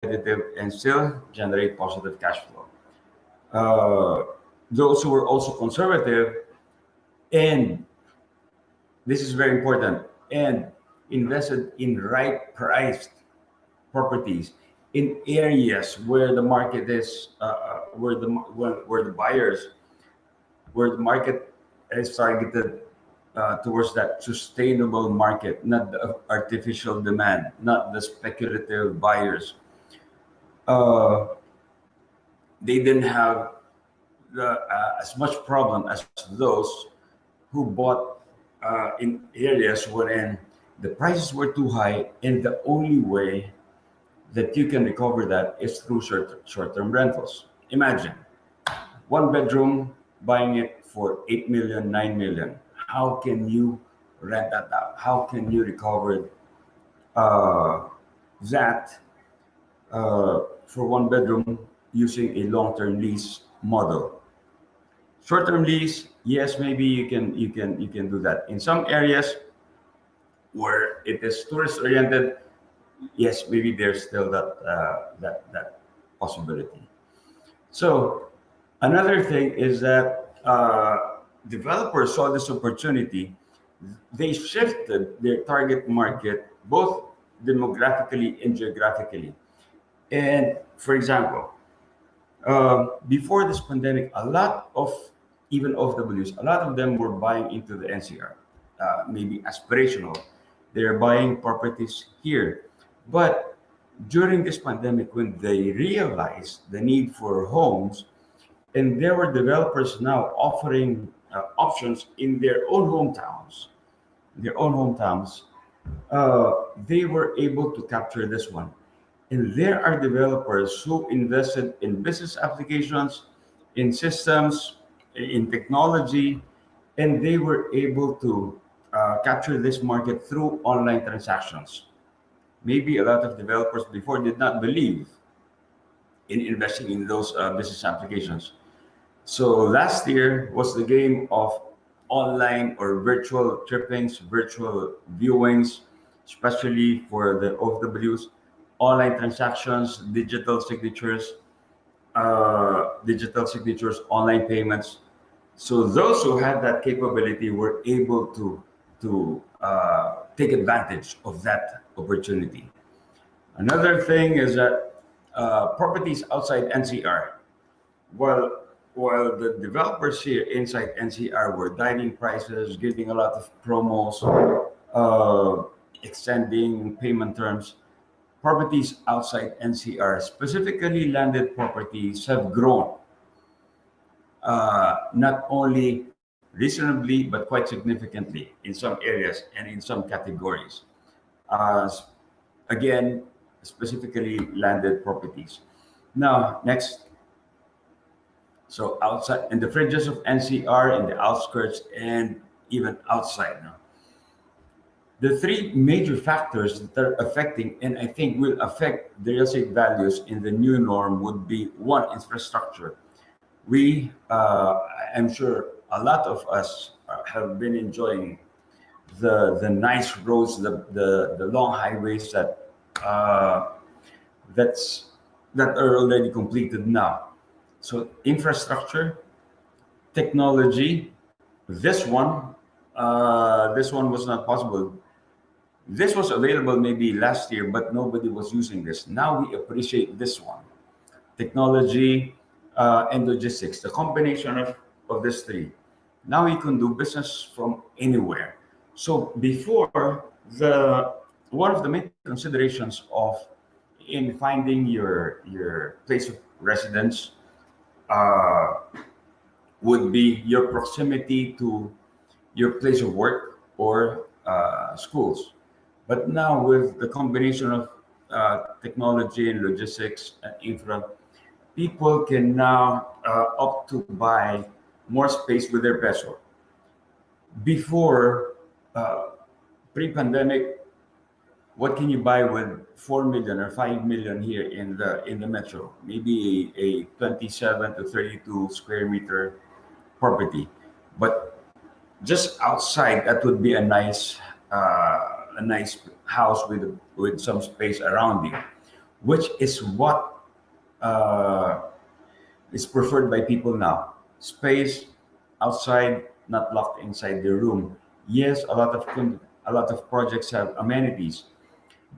competitive and still generate positive cash flow. Uh, those who were also conservative and this is very important and invested in right priced properties in areas where the market is where the buyers where the market is targeted towards that sustainable market, not the artificial demand, not the speculative buyers. uh, they didn't have as much problem as those who bought in areas wherein the prices were too high, and the only way that you can recover that is through short-term rentals. Imagine one bedroom buying it for 8 million, 9 million. How can you rent that out? How can you recover uh, that for one bedroom using a long-term lease model? Short-term lease, yes, maybe you can do that. In some areas where it is tourist oriented, yes, maybe there's still that possibility. So another thing is that developers saw this opportunity. They shifted their target market both demographically and geographically. And for example, before this pandemic, a lot of even OFWs, a lot of them were buying into the NCR, maybe aspirational. They're buying properties here. But during this pandemic, when they realized the need for homes, and there were developers now offering options in their own hometowns, they were able to capture this one. And there are developers who invested in business applications, in systems, in technology, and they were able to capture this market through online transactions. Maybe a lot of developers before did not believe in investing in those business applications. So last year was the game of online or virtual trippings, virtual viewings, especially for the OFWs, online transactions, digital signatures, online payments. So those who had that capability were able to take advantage of that opportunity. Another thing is that properties outside NCR, while while the developers here inside NCR were diving prices, giving a lot of promos, uh, extending payment terms, properties outside NCR, specifically landed properties, have grown not only reasonably but quite significantly in some areas and in some categories. Uh, Again, specifically landed properties. Now, next. So outside in the fringes of NCR, in the outskirts, and even outside now. The three major factors that are affecting and I think will affect the real estate values in the new norm would be one, infrastructure. We, I'm sure a lot of us have been enjoying the nice roads, the long highways uh, that's that are already completed now. So infrastructure, technology. This one was not possible. This was available maybe last year, but nobody was using this. Now we appreciate this one. Technology and logistics, the combination of these three. Now you can do business from anywhere. So before the one of the main considerations of in finding your place of residence uh, would be your proximity to your place of work or schools. But now with the combination of technology and logistics and infra, people can now opt to buy more space with their peso. Before, uh, pre-pandemic, what can you buy with 4 million or 5 million here in the metro? Maybe a 27 to 32 square meter property, but just outside that would be a nice house with some space around you. which is what uh, is preferred by people now. Space outside, not locked inside the room. Yes, a lot of projects have amenities,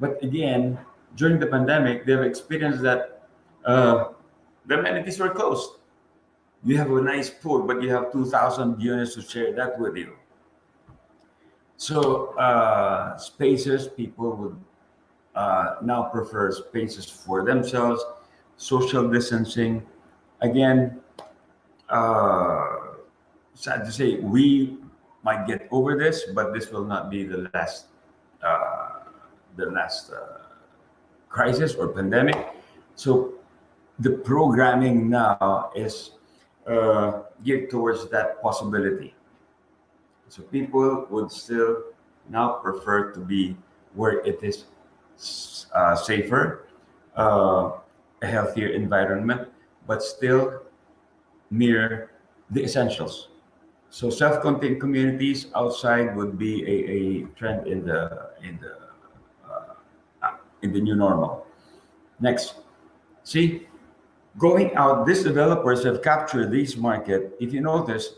but again, during the pandemic, they've experienced that the amenities were closed. You have a nice pool, but you have 2,000 units to share that with you. So spaces, people would now prefer spaces for themselves, social distancing. Again, uh, sad to say, we might get over this, but this will not be uh, the last crisis or pandemic. So the programming now is geared towards that possibility. So people would still now prefer to be where it is safer, uh, a healthier environment, but still near the essentials. So self-contained communities outside would be a trend in the new normal. Next, see, going out, these developers have captured this market. If you notice,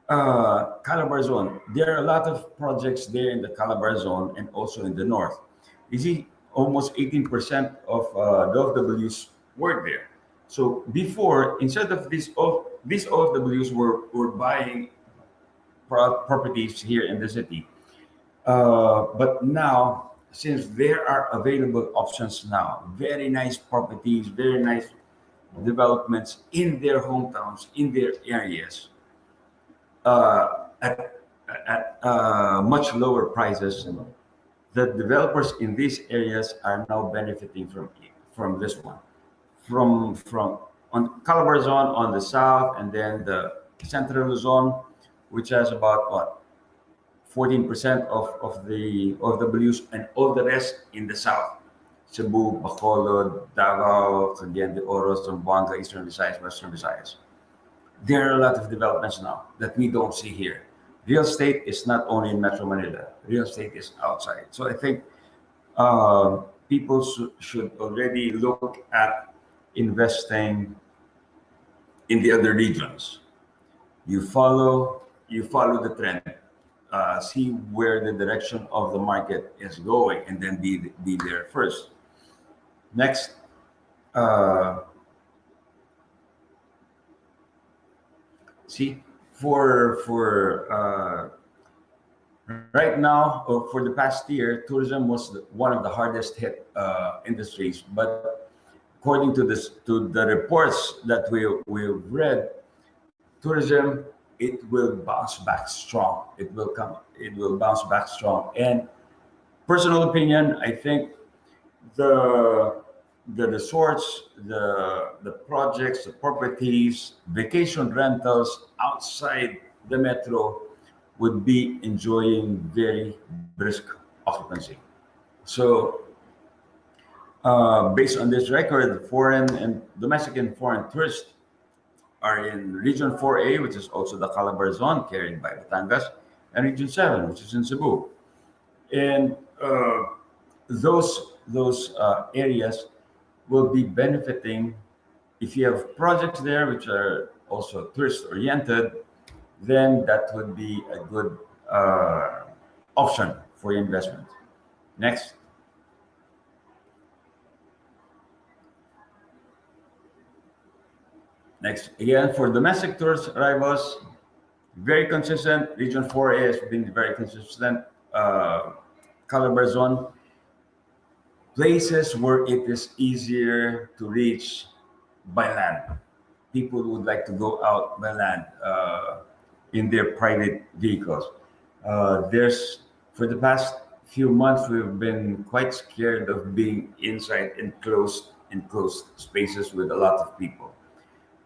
Calabar zone, there are a lot of projects there in the Calabar zone and also in the north. You see, almost 18% of the OFWs work there. So before, instead of these OFWs were buying properties here in the city. But now, since there are available options now, very nice properties, very nice developments in their hometowns, in their areas, at much lower prices, the developers in these areas are now benefiting from this one. From on Calabar zone on the south, and then the central zone, which has about what 14% of the blues, and all the rest in the south. Cebu, Bacolod, Davao, Cagayan de Oro, Zamboanga, Eastern Visayas, Western Visayas. There are a lot of developments now that we don't see here. Real estate is not only in Metro Manila. Real estate is outside. So I think people should already look at investing in the other regions. You follow the trend, see where the direction of the market is going, and then be there first. Next, uh, see for right now, or for the past year, tourism was one of the hardest hit industries. But according to this to the reports that we've read, tourism, it will bounce back strong. It will bounce back strong. And personal opinion, I think the the resorts, the projects, the properties, vacation rentals outside the metro would be enjoying very brisk occupancy. So, based on this record, foreign and domestic and foreign tourists are in Region 4A, which is also the Calabar zone carried by Batangas, and Region 7, which is in Cebu. And those areas will be benefiting if you have projects there which are also tourist oriented. Then that would be a good uh, option for your investment. Next, next again for domestic tourist arrivals, very consistent. Region 4A has been very consistent. Calabar zone, places where it is easier to reach by land. People would like to go out by land in their private vehicles. There's For the past few months we've been quite scared of being inside enclosed spaces with a lot of people.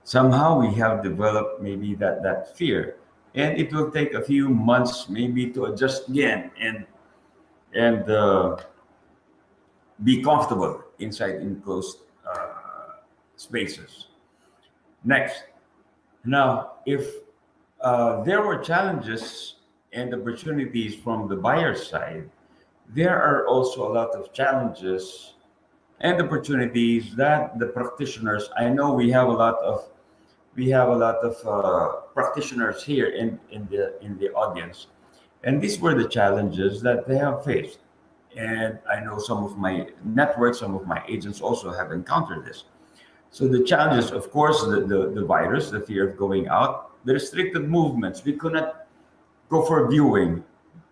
Somehow we have developed maybe that fear, and it will take a few months maybe to adjust again and be comfortable inside enclosed spaces. Next, now, if there were challenges and opportunities from the buyer side, there are also a lot of challenges and opportunities that the practitioners. I know we have a lot of practitioners here in the audience, and these were the challenges that they have faced. And I know some of my networks, some of my agents also have encountered this. So the challenges, of course, the virus, the fear of going out, the restricted movements. We could not go for viewing.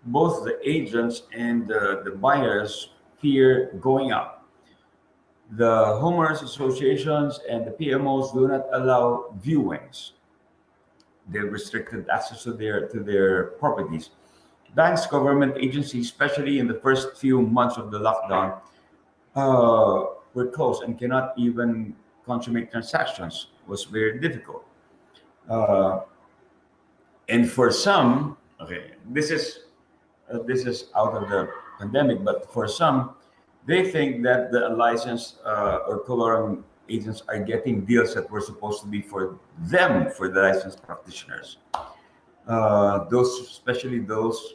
Both the agents and the buyers fear going out. The homeowners associations and the PMOs do not allow viewings. They've restricted access to their properties. Banks, government agencies, especially in the first few months of the lockdown, were closed and cannot even consummate transactions. It was very difficult. Uh, and for some, okay, this is out of the pandemic, but for some, they think that the licensed or coloring agents are getting deals that were supposed to be for them, for the licensed practitioners. Those, especially those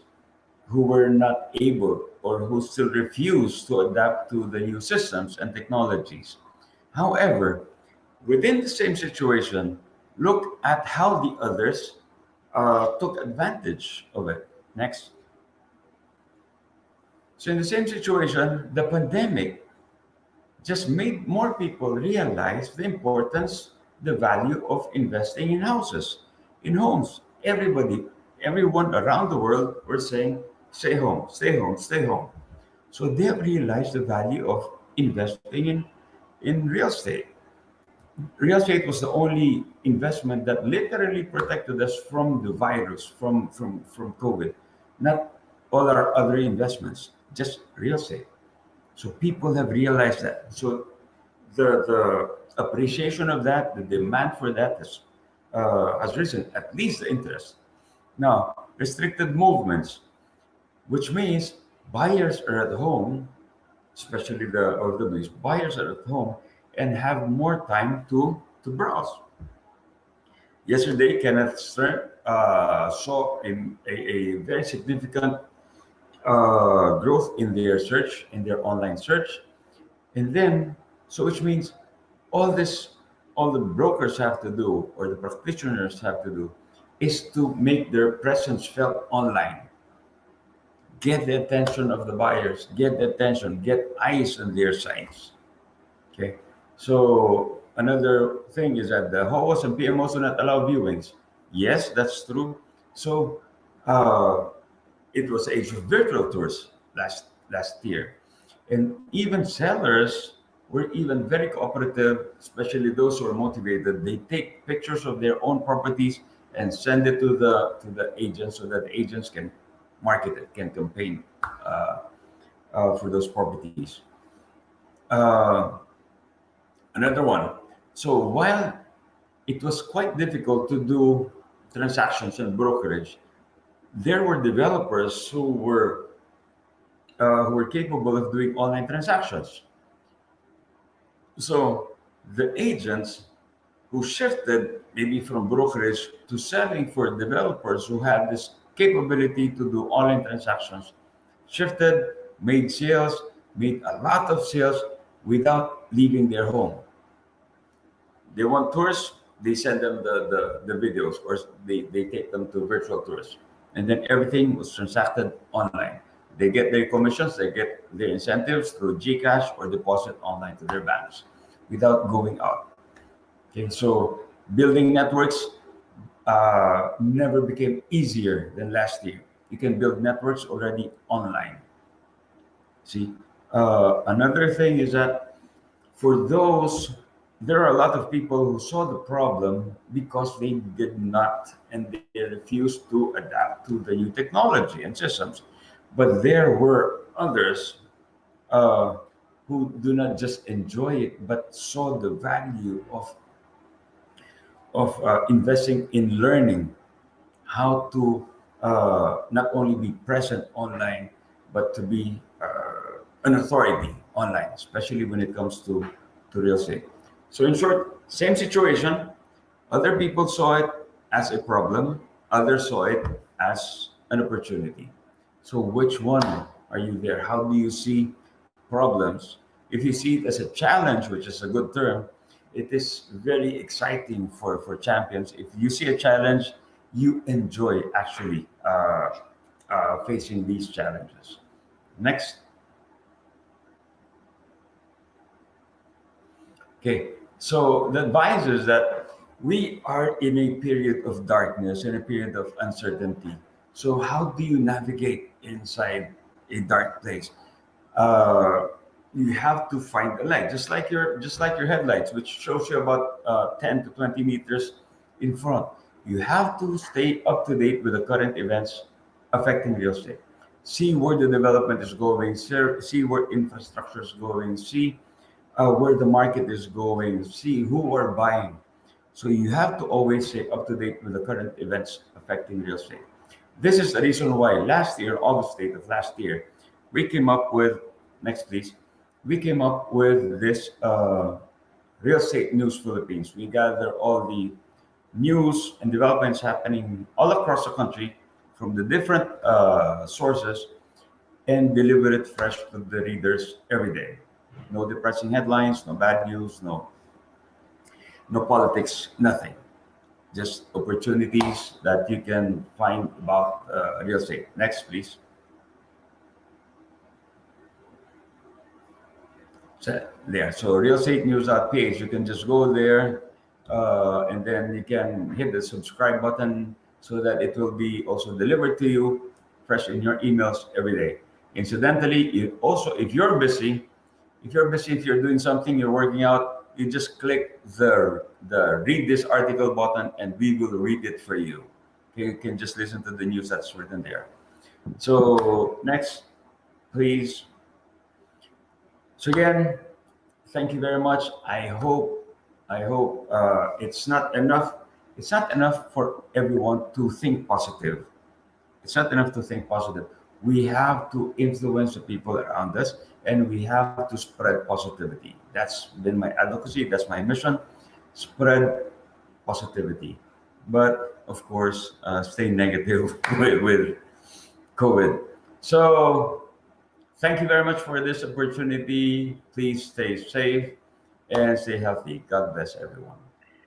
who were not able or who still refuse to adapt to the new systems and technologies. However, within the same situation, look at how the others took advantage of it. Next. So, in the same situation, the pandemic just made more people realize the importance, the value of investing in houses, in homes. Everyone around the world were saying, stay home, stay home, stay home. So they have realized the value of investing in real estate. Real estate was the only investment that literally protected us from the virus, from COVID. Not all our other investments, just real estate. So people have realized that. So the appreciation of that, the demand for that has risen, at least the interest. Now, restricted movements, which means buyers are at home, especially the OWs, buyers are at home and have more time to browse. Yesterday, Kenneth Stern saw a very significant growth in their search, in their online search. And then, so which means all this, all the brokers have to do, or the practitioners have to do, is to make their presence felt online. Get the attention of the buyers, get the attention, get eyes on their sites. Okay. So another thing is that the HOAs and PMOs do not allow viewings. Yes, that's true. So uh, it was age of virtual tours last year. And even sellers were even very cooperative, especially those who are motivated. They take pictures of their own properties and send it to the agents so that the agents can market it, can campaign for those properties. Uh, Another one. So while it was quite difficult to do transactions and brokerage, there were developers who were capable of doing online transactions. So the agents who shifted maybe from brokerage to selling for developers who had this capability to do online transactions shifted, made sales, made a lot of sales without leaving their home. They want tours, they send them the videos, or they take them to virtual tours. And then everything was transacted online. They get their commissions, they get their incentives through GCash or deposit online to their banks without going out. Okay, so building networks never became easier than last year. You can build networks already online. See, another thing is that for those, there are a lot of people who saw the problem because they did not and they refused to adapt to the new technology and systems. But there were others uh, who do not just enjoy it but saw the value of investing in learning how to not only be present online, but to be an authority online, especially when it comes to real estate. So, in short, same situation. Other people saw it as a problem, others saw it as an opportunity. So, which one are you there? How do you see problems if you see it as a challenge, which is a good term, it is very exciting for champions. If you see a challenge, you enjoy actually facing these challenges. Next. Okay, so the advice is that we are in a period of darkness, in a period of uncertainty. So how do you navigate inside a dark place? uh, you have to find a light, just like your headlights, which shows you about 10 to 20 meters in front. You have to stay up to date with the current events affecting real estate. See where the development is going, see where infrastructure is going, see where the market is going, see who are buying. So you have to always stay up to date with the current events affecting real estate. This is the reason why last year, August 8th of last year, we came up with, next please, we came up with this Real Estate News Philippines. We gather all the news and developments happening all across the country from the different sources and deliver it fresh to the readers every day. No depressing headlines, no bad news, no politics, nothing. Just opportunities that you can find about real estate. Next, please. So there. So realestatenews.ph. You can just go there, and then you can hit the subscribe button so that it will be also delivered to you fresh in your emails every day. Incidentally, you also, if you're doing something, you're working out, you just click the read this article button, and we will read it for you. Okay, you can just listen to the news that's written there. So next, please. So again, thank you very much. I hope it's not enough. It's not enough for everyone to think positive. It's not enough to think positive. We have to influence the people around us, and we have to spread positivity. That's been my advocacy. That's my mission. Spread positivity, but of course, stay negative with COVID. So thank you very much for this opportunity. Please stay safe and stay healthy. God bless everyone.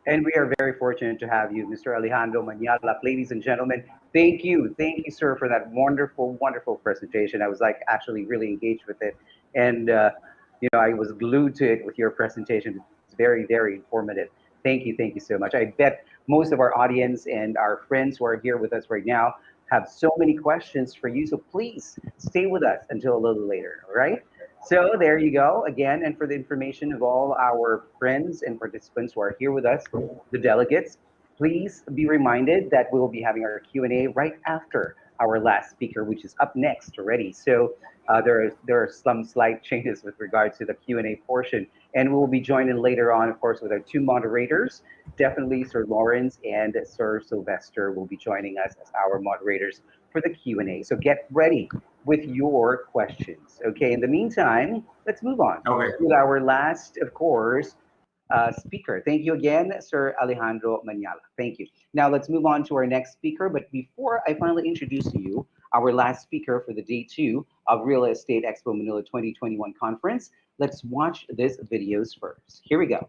And we are very fortunate to have you, Mr. Alejandro Maniala. Ladies and gentlemen, thank you, sir, for that wonderful, wonderful presentation. I was like actually really engaged with it, and I was glued to it with your presentation. It's very, very informative. Thank you so much. I bet most of our audience and our friends who are here with us right now have so many questions for you. So please stay with us until a little later. All right. So there you go again, and for the information of all our friends and participants who are here with us, the delegates, please be reminded that we will be having our Q&A right after our last speaker, which is up next already. So there are some slight changes with regard to the Q&A portion, and we will be joining later on, of course, with our two moderators. Definitely, Sir Lawrence and Sir Sylvester will be joining us as our moderators for the Q&A. So get ready with your questions. Okay. In the meantime, let's move on Okay. with our last, of course, speaker. Thank you again, Sir Alejandro Maniala. Thank you. Now let's move on to our next speaker. But before I finally introduce to you our last speaker for the day two of Real Estate Expo Manila 2021 conference, let's watch this videos first. Here we go.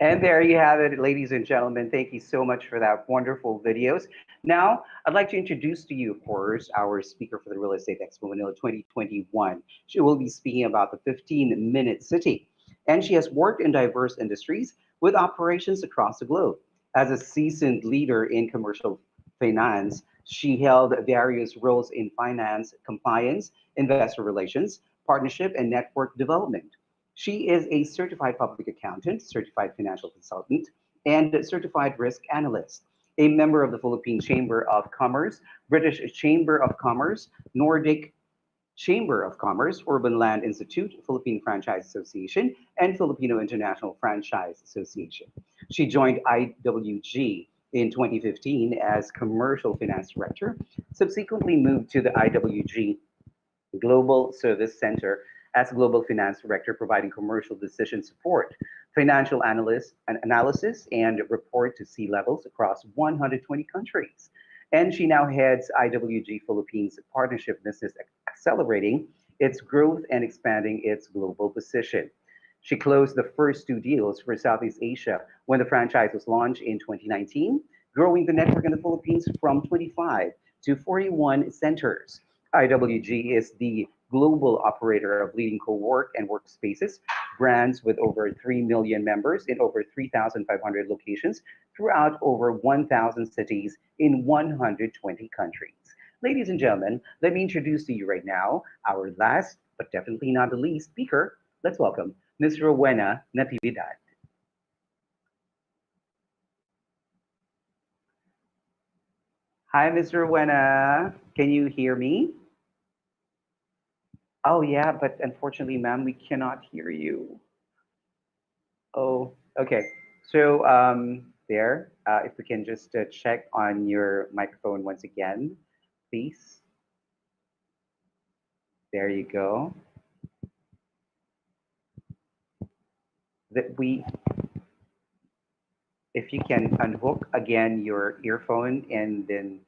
And there you have it, ladies and gentlemen. Thank you so much for that wonderful videos. Now, I'd like to introduce to you, of course, our speaker for the Real Estate Expo Manila 2021. She will be speaking about the 15-minute city. And she has worked in diverse industries with operations across the globe. As a seasoned leader in commercial finance, she held various roles in finance, compliance, investor relations, partnership, and network development. She is a certified public accountant, certified financial consultant, and certified risk analyst, a member of the Philippine Chamber of Commerce, British Chamber of Commerce, Nordic Chamber of Commerce, Urban Land Institute, Philippine Franchise Association, and Filipino International Franchise Association. She joined IWG in 2015 as Commercial Finance Director, subsequently moved to the IWG Global Service Center as Global Finance Director, providing commercial decision support, financial analyst, analysis, and report to C levels across 120 countries. And she now heads IWG Philippines Partnership Business, accelerating its growth and expanding its global position. She closed the first two deals for Southeast Asia when the franchise was launched in 2019, growing the network in the Philippines from 25 to 41 centers. IWG is the global operator of leading co-work and workspaces brands with over 3 million members in over 3,500 locations throughout over 1,000 cities in 120 countries. Ladies and gentlemen, let me introduce to you right now our last, but definitely not the least speaker. Let's welcome Ms. Rowena Natividad. Hi, Ms. Rowena. Can you hear me? Oh, yeah, but unfortunately, ma'am, we cannot hear you. Oh, okay. So, there, if we can just check on your microphone once again, please. There you go. That we, if you can unhook again your earphone and then,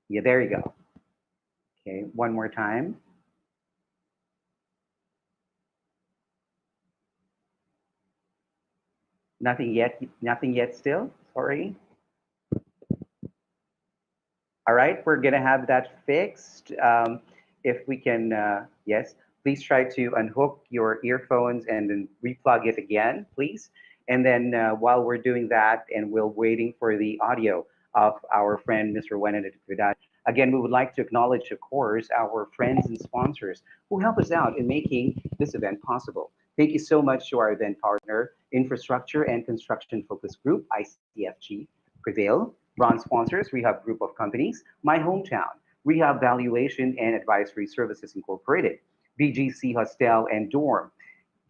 yeah, there you go. Okay, one more time. Nothing yet still. Sorry. All right, we're gonna have that fixed. If we can, yes, please try to unhook your earphones and then replug it again, please. And then while we're doing that and we're waiting for the audio of our friend, Mr. Wenedicto, again, we would like to acknowledge, of course, our friends and sponsors who help us out in making this event possible. Thank you so much to our event partner, Infrastructure and Construction Focus Group, ICFG, Prevail, Bronze sponsors, Rehab Group of Companies, My Hometown, Rehab Valuation and Advisory Services Incorporated, BGC Hostel and Dorm,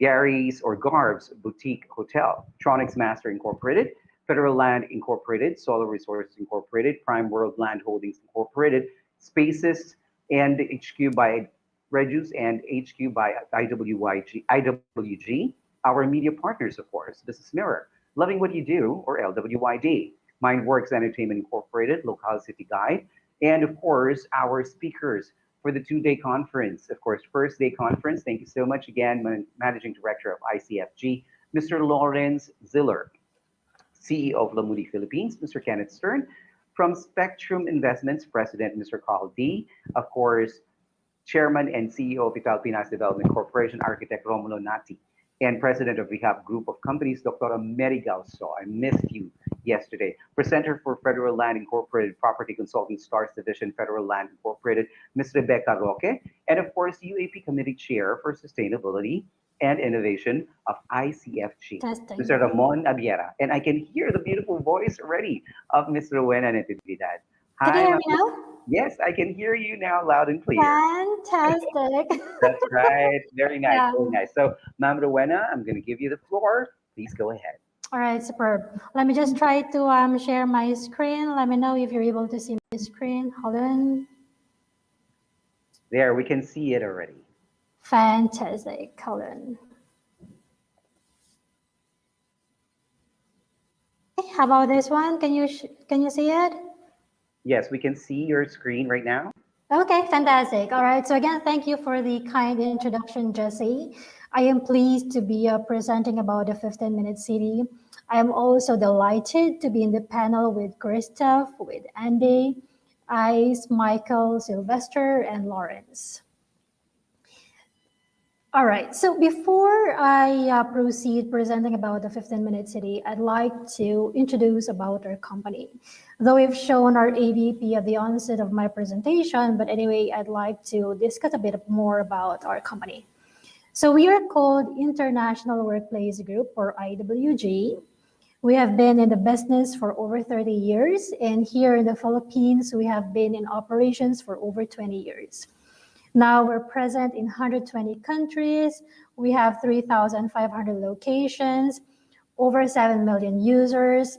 Gary's or Garb's Boutique Hotel, Tronics Master Incorporated, Federal Land Incorporated, Solar Resources Incorporated, Prime World Land Holdings Incorporated, Spaces and HQ by Reduce and HQ by IWG, our media partners, of course, Business Mirror, Loving What You Do, or LWYD, Mindworks Entertainment Incorporated, Local City Guide, and of course, our speakers for the 2 day conference. Of course, first day conference. Thank you so much again, Managing Director of ICFG, Mr. Lawrence Ziller, CEO of Lamudi Philippines, Mr. Kenneth Stern, from Spectrum Investments, President Mr. Carl D, of course, Chairman and CEO of Italpinas Development Corporation, Architect Romulo Nati, and President of Rehab Group of Companies, Dr. Mary Gauso. I missed you yesterday. Presenter for Federal Land Incorporated, Property Consulting Stars Division, Federal Land Incorporated, Ms. Rebecca Roque, and of course, UAP Committee Chair for Sustainability and Innovation of ICFG, Mr. Testing. Ramon Abiera. And I can hear the beautiful voice already of Ms. Rowena Natividad. Can you Hi, hear ma'am. me now? Yes, I can hear you now loud and clear. Fantastic. That's right. Very nice, Yeah. very nice. So, Ma'am Rowena, I'm going to give you the floor. Please go ahead. All right, superb. Let me just try to share my screen. Let me know if you're able to see my screen. Hold on. There, we can see it already. Fantastic. Hold on. Okay, how about this one? Can you see it? Yes, we can see your screen right now. Okay, fantastic. All right. So again, thank you for the kind introduction, Jesse. I am pleased to be presenting about the 15-minute city. I am also delighted to be in the panel with Christoph, with Andy, Ice, Michael, Sylvester, and Lawrence. All right, so before I proceed presenting about the 15-minute city, I'd like to introduce about our company. Though we've shown our AVP at the onset of my presentation, but anyway, I'd like to discuss a bit more about our company. So we are called International Workplace Group, or IWG. We have been in the business for over 30 years, and here in the Philippines, we have been in operations for over 20 years. Now we're present in 120 countries. We have 3,500 locations, over 7 million users,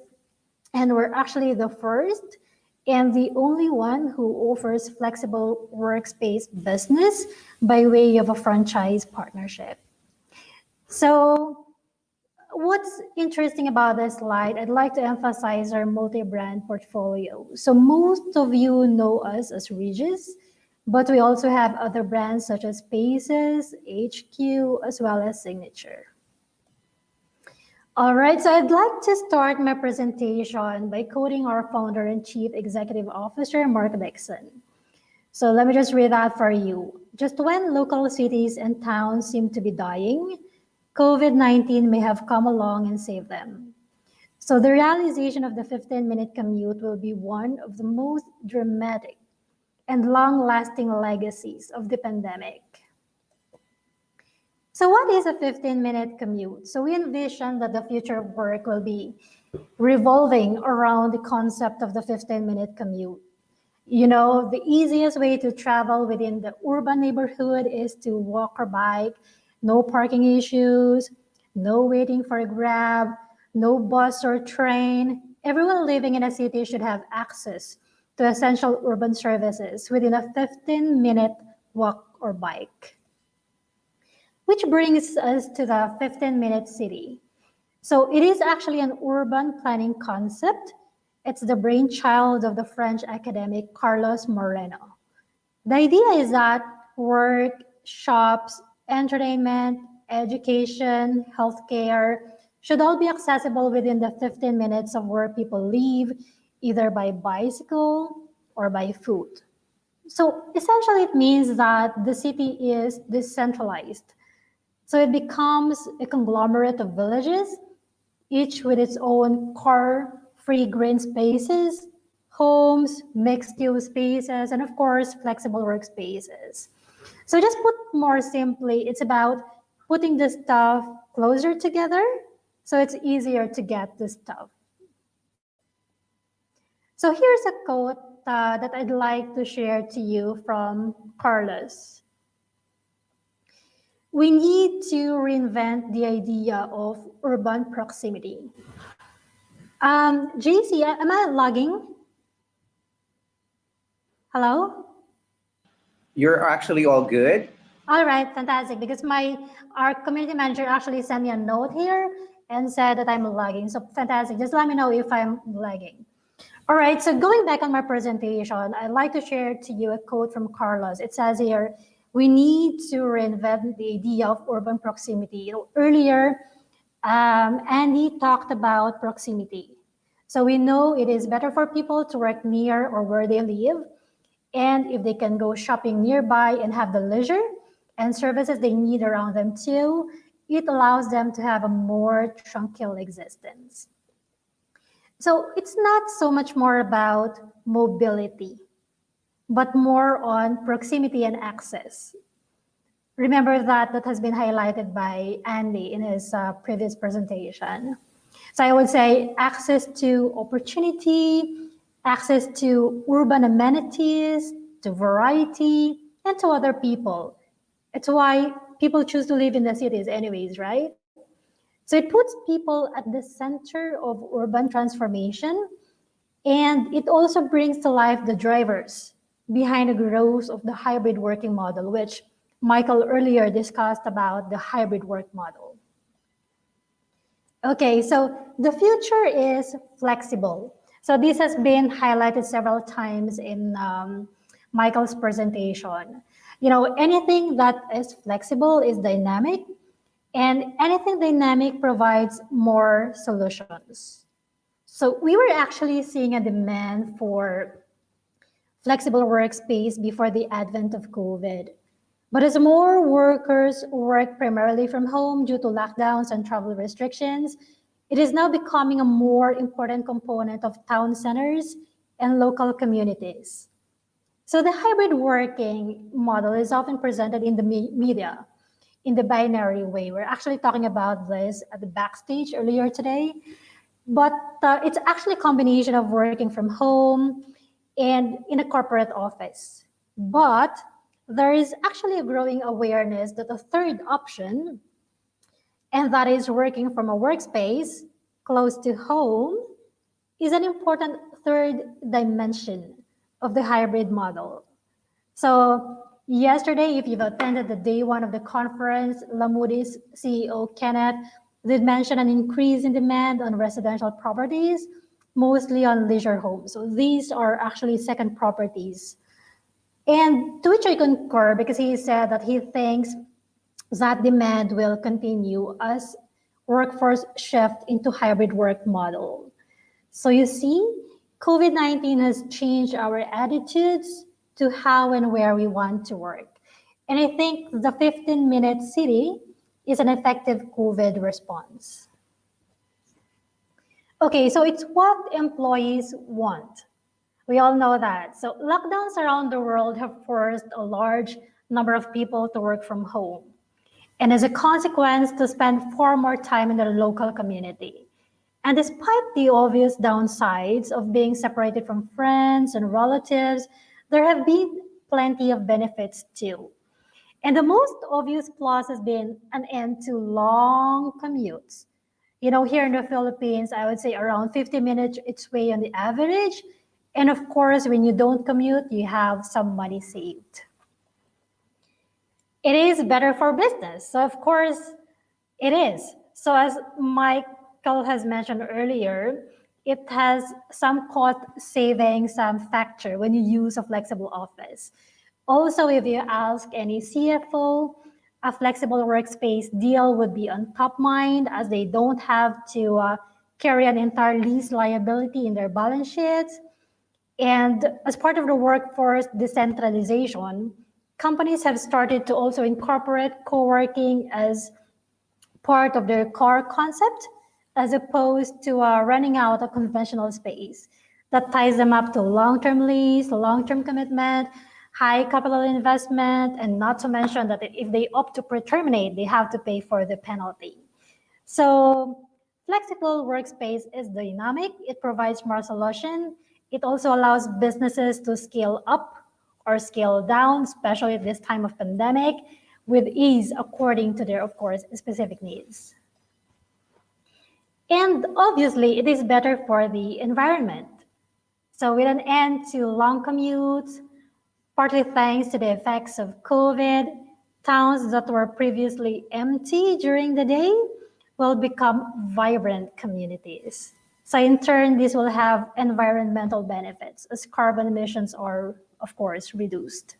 and we're actually the first and the only one who offers flexible workspace business by way of a franchise partnership. So what's interesting about this slide, I'd like to emphasize our multi-brand portfolio. So most of you know us as Regis, but we also have other brands such as Spaces, HQ, as well as Signature. All right, so I'd like to start my presentation by quoting our founder and chief executive officer, Mark Dixon. So let me just read that for you. Just when local cities and towns seem to be dying, COVID-19 may have come along and saved them. So the realization of the 15-minute commute will be one of the most dramatic and long-lasting legacies of the pandemic. So what is a 15-minute commute? So we envision that the future of work will be revolving around the concept of the 15-minute commute. You know, the easiest way to travel within the urban neighborhood is to walk or bike, no parking issues, no waiting for a Grab, no bus or train. Everyone living in a city should have access to essential urban services within a 15-minute walk or bike. Which brings us to the 15-minute city. So it is actually an urban planning concept. It's the brainchild of the French academic Carlos Moreno. The idea is that work, shops, entertainment, education, healthcare should all be accessible within the 15 minutes of where people live, either by bicycle or by foot. So essentially it means that the city is decentralized. So it becomes a conglomerate of villages, each with its own car-free green spaces, homes, mixed-use spaces, and of course, flexible workspaces. So just put more simply, it's about putting the stuff closer together so it's easier to get the stuff. So here's a quote that I'd like to share to you from Carlos. We need to reinvent the idea of urban proximity. JC, am I logging? Hello? You're actually all good. All right, fantastic. Because our community manager actually sent me a note here and said that I'm lagging. So fantastic. Just let me know if I'm lagging. All right, so going back on my presentation, I'd like to share to you a quote from Carlos. It says here, we need to reinvent the idea of urban proximity. You know, earlier, Andy talked about proximity. So we know it is better for people to work near or where they live. And if they can go shopping nearby and have the leisure and services they need around them too, it allows them to have a more tranquil existence. So it's not so much more about mobility, but more on proximity and access. Remember that has been highlighted by Andy in his previous presentation. So I would say access to opportunity, access to urban amenities, to variety, and to other people. It's why people choose to live in the cities anyways, right? So it puts people at the center of urban transformation, and it also brings to life the drivers behind the growth of the hybrid working model, which Michael earlier discussed about the hybrid work model. Okay, so the future is flexible. So this has been highlighted several times in Michael's presentation. You know, anything that is flexible is dynamic, And anything dynamic provides more solutions. So we were actually seeing a demand for flexible workspace before the advent of COVID. But as more workers work primarily from home due to lockdowns and travel restrictions, it is now becoming a more important component of town centers and local communities. So the hybrid working model is often presented in the media in the binary way. We're actually talking about this at the backstage earlier today, but it's actually a combination of working from home and in a corporate office. But there is actually a growing awareness that a third option, and that is working from a workspace close to home, is an important third dimension of the hybrid model. So yesterday, if you've attended the day one of the conference, Moody's CEO Kenneth did mention an increase in demand on residential properties, mostly on leisure homes. So these are actually second properties. And to which I concur, because he said that he thinks that demand will continue as workforce shift into hybrid work model. So you see, COVID-19 has changed our attitudes to how and where we want to work. And I think the 15-minute city is an effective COVID response. Okay, so it's what employees want. We all know that. So lockdowns around the world have forced a large number of people to work from home. And as a consequence, to spend far more time in their local community. And despite the obvious downsides of being separated from friends and relatives, there have been plenty of benefits too. And the most obvious plus has been an end to long commutes. You know, here in the Philippines, I would say around 50 minutes each way on the average. And of course, when you don't commute, you have some money saved. It is better for business. So of course, it is. So as Michael has mentioned earlier, it has some cost savings factor when you use a flexible office. Also, if you ask any CFO, a flexible workspace deal would be on top mind as they don't have to carry an entire lease liability in their balance sheets. And as part of the workforce decentralization, companies have started to also incorporate co-working as part of their core concept, as opposed to running out a conventional space that ties them up to long-term lease, long-term commitment, high capital investment, and not to mention that if they opt to terminate, they have to pay for the penalty. So flexible workspace is dynamic. It provides more solution. It also allows businesses to scale up or scale down, especially at this time of pandemic, with ease according to their, of course, specific needs. And obviously, it is better for the environment. So with an end to long commutes, partly thanks to the effects of COVID, towns that were previously empty during the day will become vibrant communities. So in turn, this will have environmental benefits as carbon emissions are, of course, reduced.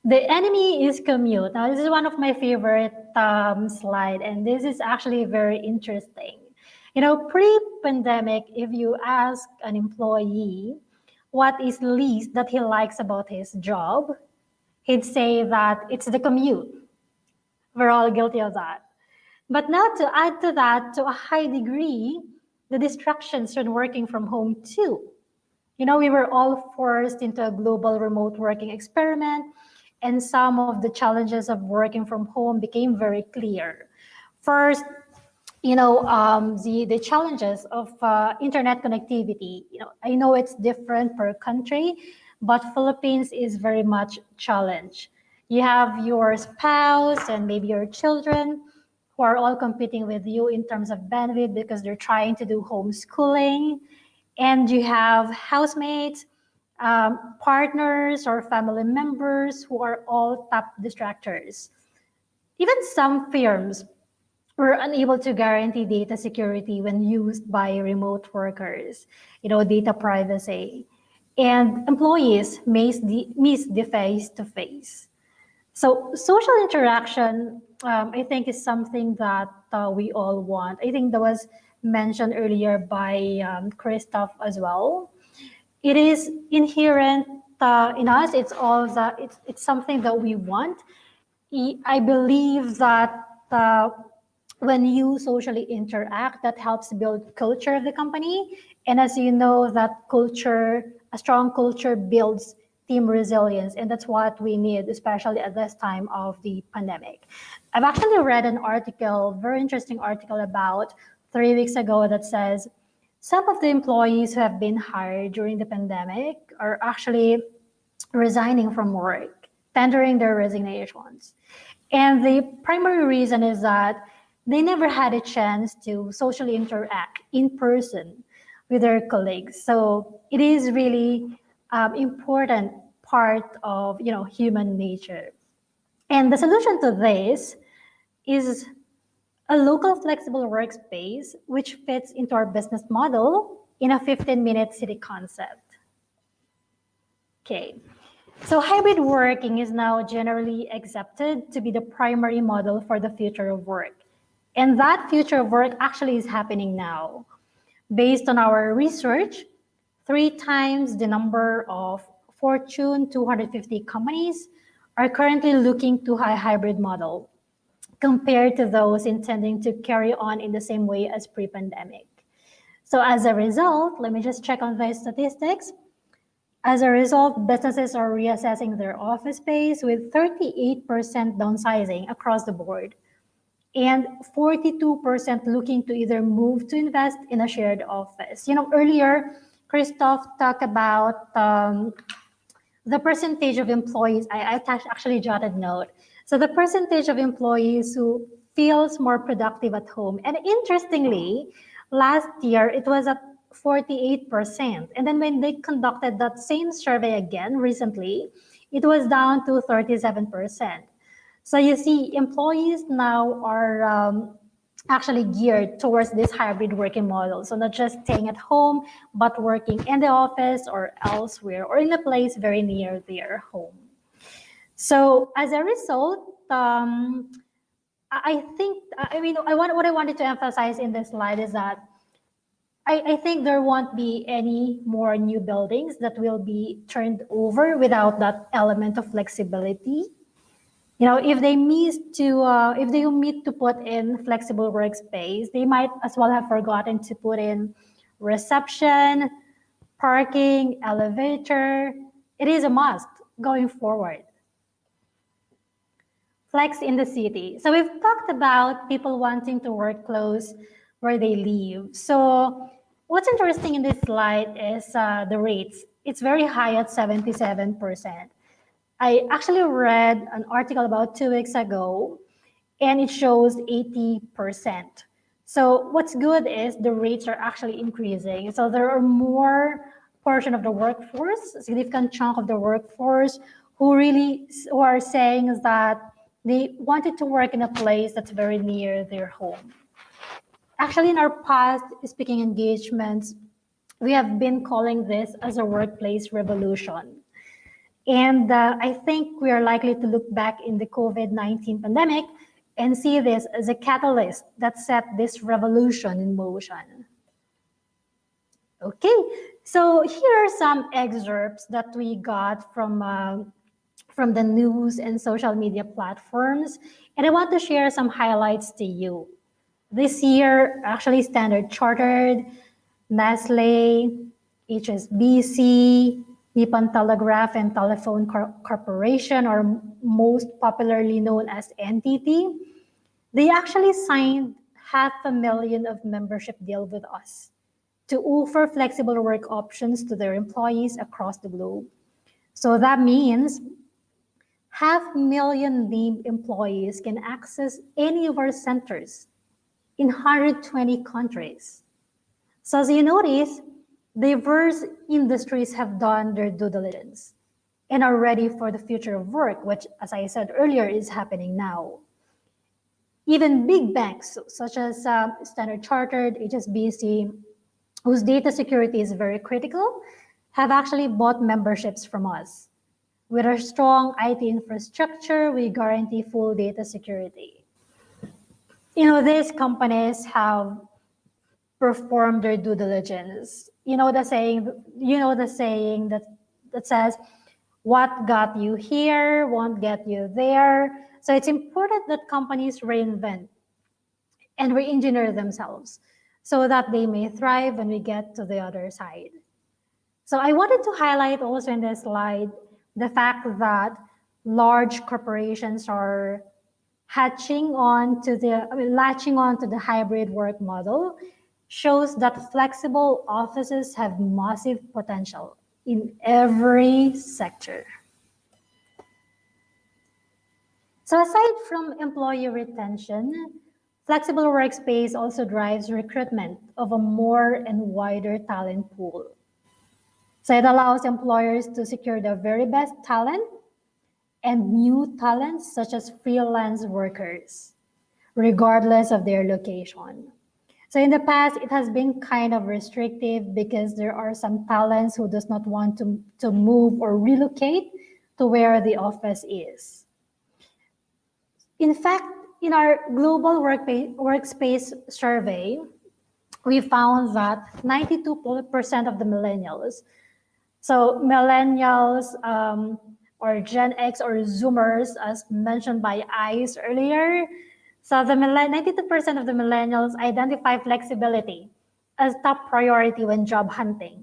The enemy is commute. Now, this is one of my favorite slide, and this is actually very interesting. You know, pre-pandemic, if you ask an employee what is least that he likes about his job, he'd say that it's the commute. We're all guilty of that. But now to add to that, to a high degree, the distractions when working from home too. You know, we were all forced into a global remote working experiment, and some of the challenges of working from home became very clear. First, the challenges of internet connectivity. You know, I know it's different per country, but Philippines is very much challenged. You have your spouse and maybe your children who are all competing with you in terms of bandwidth because they're trying to do homeschooling, and you have housemates, partners, or family members who are all top distractors. Even some firms were unable to guarantee data security when used by remote workers, data privacy. And employees miss the face-to-face. So social interaction, I think, is something that we all want. I think that was mentioned earlier by Christoph as well. It is inherent in us. It's all that it's something that we want. I believe that when you socially interact, that helps build culture of the company. And as you know, that culture, a strong culture builds team resilience. And that's what we need, especially at this time of the pandemic. I've actually read an article, very interesting article about 3 weeks ago that says some of the employees who have been hired during the pandemic are actually resigning from work, tendering their resignations. And the primary reason is that they never had a chance to socially interact in person with their colleagues. So it is really important part of human nature. And the solution to this is a local flexible workspace which fits into our business model in a 15-minute city concept. Okay. So hybrid working is now generally accepted to be the primary model for the future of work. And that future of work actually is happening now. Based on our research, 3 times the number of Fortune 250 companies are currently looking to a hybrid model compared to those intending to carry on in the same way as pre-pandemic. So as a result, let me just check on the statistics. As a result, businesses are reassessing their office space with 38% downsizing across the board and 42% looking to either move to invest in a shared office. Earlier, Christoph talked about the percentage of employees. I actually jotted note. So the percentage of employees who feels more productive at home. And interestingly, last year it was at 48%. And then when they conducted that same survey again recently, it was down to 37%. So you see, employees now are actually geared towards this hybrid working model. So not just staying at home, but working in the office or elsewhere or in a place very near their home. So as a result, I think, what I wanted to emphasize in this slide is that I think there won't be any more new buildings that will be turned over without that element of flexibility. If they omit to put in flexible workspace, they might as well have forgotten to put in reception, parking, elevator. It is a must going forward. Flex in the city. So we've talked about people wanting to work close where they live. So what's interesting in this slide is the rates. It's very high at 77%. I actually read an article about 2 weeks ago, and it shows 80%. So what's good is the rates are actually increasing. So there are more portion of the workforce, a significant chunk of the workforce, who are saying that they wanted to work in a place that's very near their home. Actually, in our past speaking engagements, we have been calling this as a workplace revolution. And I think we are likely to look back in the COVID-19 pandemic and see this as a catalyst that set this revolution in motion. Okay, so here are some excerpts that we got from the news and social media platforms, and I want to share some highlights to you. This year, actually Standard Chartered, Nestle, HSBC, Nippon Telegraph and Telephone Corporation, or most popularly known as NTT, they actually signed 500,000 of membership deal with us to offer flexible work options to their employees across the globe. So that means 500,000 named employees can access any of our centers in 120 countries. So as you notice, diverse industries have done their due diligence and are ready for the future of work, which, as I said earlier, is happening now. Even big banks, such as Standard Chartered, HSBC, whose data security is very critical, have actually bought memberships from us. With our strong IT infrastructure, we guarantee full data security. These companies have performed their due diligence. You know the saying that says, what got you here won't get you there. So it's important that companies reinvent and re-engineer themselves so that they may thrive when we get to the other side. So I wanted to highlight also in this slide the fact that large corporations are latching on to the hybrid work model shows that flexible offices have massive potential in every sector. So aside from employee retention, flexible workspace also drives recruitment of a more and wider talent pool. So it allows employers to secure the very best talent and new talents such as freelance workers, regardless of their location. So in the past, it has been kind of restrictive because there are some talents who does not want to move or relocate to where the office is. In fact, in our global workspace survey, we found that 92% of the millennials, so millennials or Gen X or Zoomers, as mentioned by ICE earlier, so the 92% of the millennials identify flexibility as top priority when job hunting.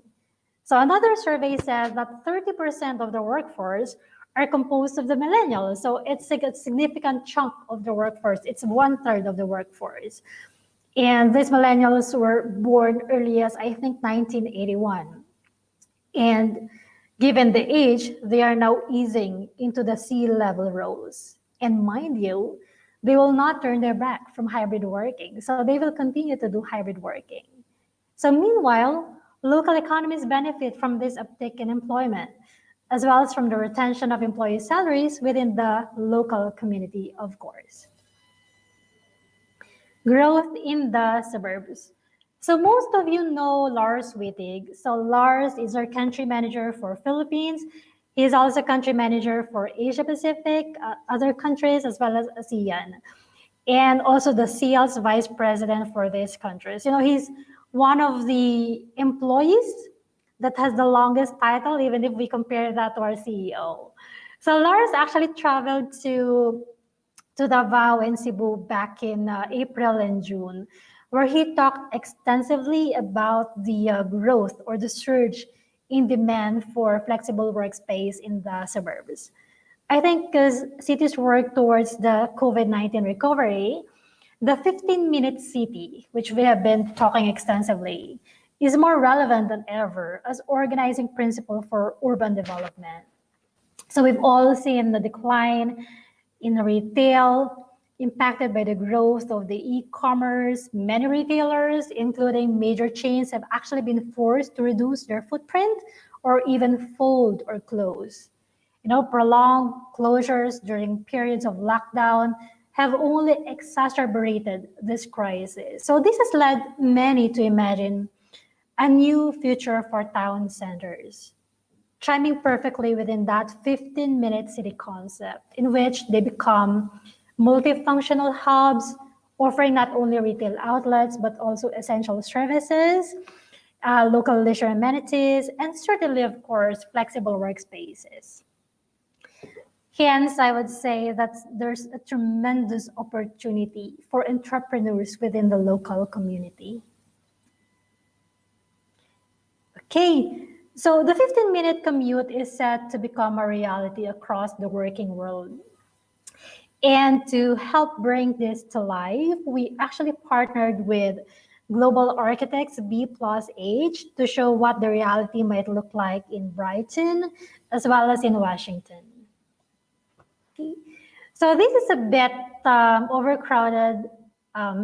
So another survey says that 30% of the workforce are composed of the millennials. So it's a significant chunk of the workforce. It's 1/3 of the workforce. And these millennials were born early as I think 1981. And given the age, they are now easing into the C-level roles. And mind you, they will not turn their back from hybrid working. So they will continue to do hybrid working. So meanwhile, local economies benefit from this uptick in employment, as well as from the retention of employee salaries within the local community, of course. Growth in the suburbs. So most of you know Lars Wittig. So Lars is our country manager for Philippines. He is also country manager for Asia Pacific, other countries, as well as ASEAN. And also the sales vice president for these countries. He's one of the employees that has the longest title, even if we compare that to our CEO. So Lars actually traveled to Davao and Cebu back in April and June, where he talked extensively about the growth or the surge in demand for flexible workspace in the suburbs. I think as cities work towards the COVID-19 recovery, the 15-minute city, which we have been talking extensively, is more relevant than ever as organizing principle for urban development. So we've all seen the decline in retail impacted by the growth of the e-commerce. Many retailers, including major chains, have actually been forced to reduce their footprint or even fold or close. Prolonged closures during periods of lockdown have only exacerbated this crisis. So this has led many to imagine a new future for town centers, chiming perfectly within that 15-minute city concept, in which they become multifunctional hubs, offering not only retail outlets, but also essential services, local leisure amenities, and certainly, of course, flexible workspaces. Hence, I would say that there's a tremendous opportunity for entrepreneurs within the local community. Okay, so the 15-minute commute is set to become a reality across the working world. And to help bring this to life, we actually partnered with global architects B plus H to show what the reality might look like in Brighton as well as in Washington. Okay. So this is a bit overcrowded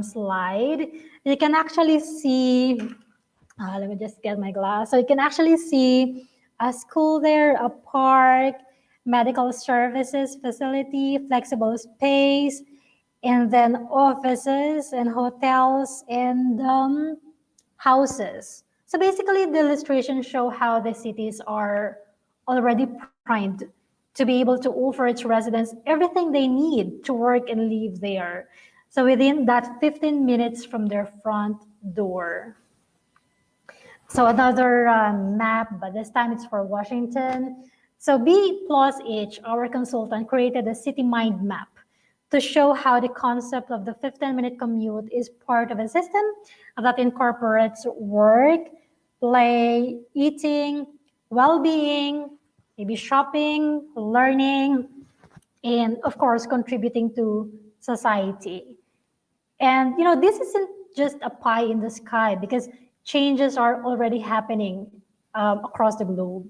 slide. You can actually see let me just get my glass. So you can actually see a school there, a park, medical services facility, flexible space, and then offices and hotels and houses. So basically the illustrations show how the cities are already primed to to be able to offer its residents everything they need to work and live there. So within that 15 minutes from their front door. So another map, but this time it's for Washington. So B plus H, our consultant, created a city mind map to show how the concept of the 15-minute commute is part of a system that incorporates work, play, eating, well-being, maybe shopping, learning, and of course, contributing to society. And this isn't just a pie in the sky because changes are already happening across the globe.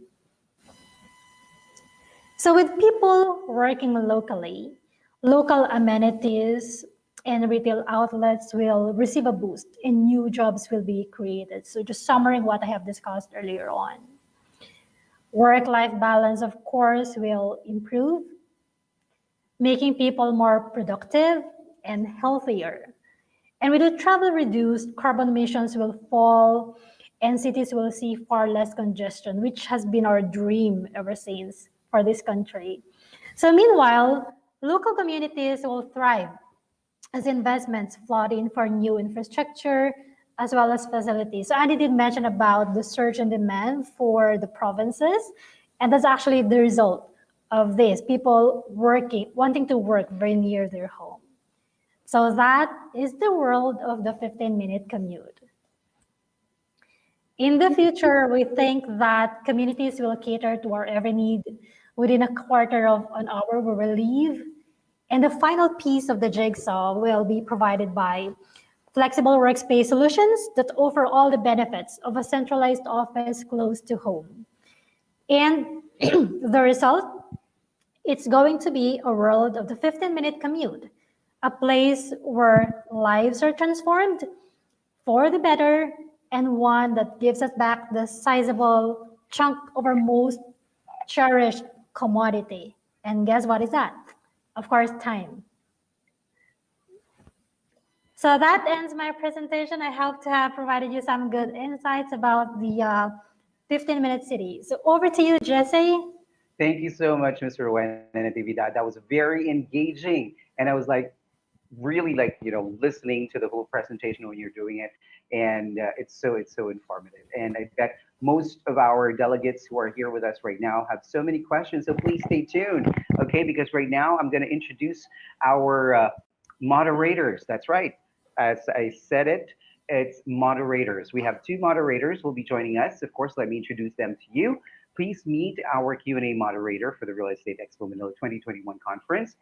So with people working locally, local amenities and retail outlets will receive a boost and new jobs will be created. So just summarizing what I have discussed earlier on. Work-life balance, of course, will improve, making people more productive and healthier. And with the travel reduced, carbon emissions will fall and cities will see far less congestion, which has been our dream ever since for this country. So meanwhile, local communities will thrive as investments flood in for new infrastructure as well as facilities. So Andy did mention about the surge in demand for the provinces, and that's actually the result of this, people wanting to work very near their home. So that is the world of the 15-minute commute. In the future, we think that communities will cater to our every need within a quarter of an hour where we live. And the final piece of the jigsaw will be provided by flexible workspace solutions that offer all the benefits of a centralized office close to home. And the result, it's going to be a world of the 15-minute commute, a place where lives are transformed for the better, and one that gives us back the sizable chunk of our most cherished commodity. And guess what is that? Of course, time. So that ends my presentation. I hope to have provided you some good insights about the 15-minute city. So over to you, Jesse. Thank you so much, Mr. Wen and Natividad. That was very engaging. And I was like, really like listening to the whole presentation when you're doing it, and it's so informative. And I bet most of our delegates who are here with us right now have so many questions. So please stay tuned, okay? Because right now I'm going to introduce our moderators. That's right. As I said it, it's moderators. We have two moderators who will be joining us. Of course, let me introduce them to you. Please meet our Q&A moderator for the Real Estate Expo Manila 2021 conference,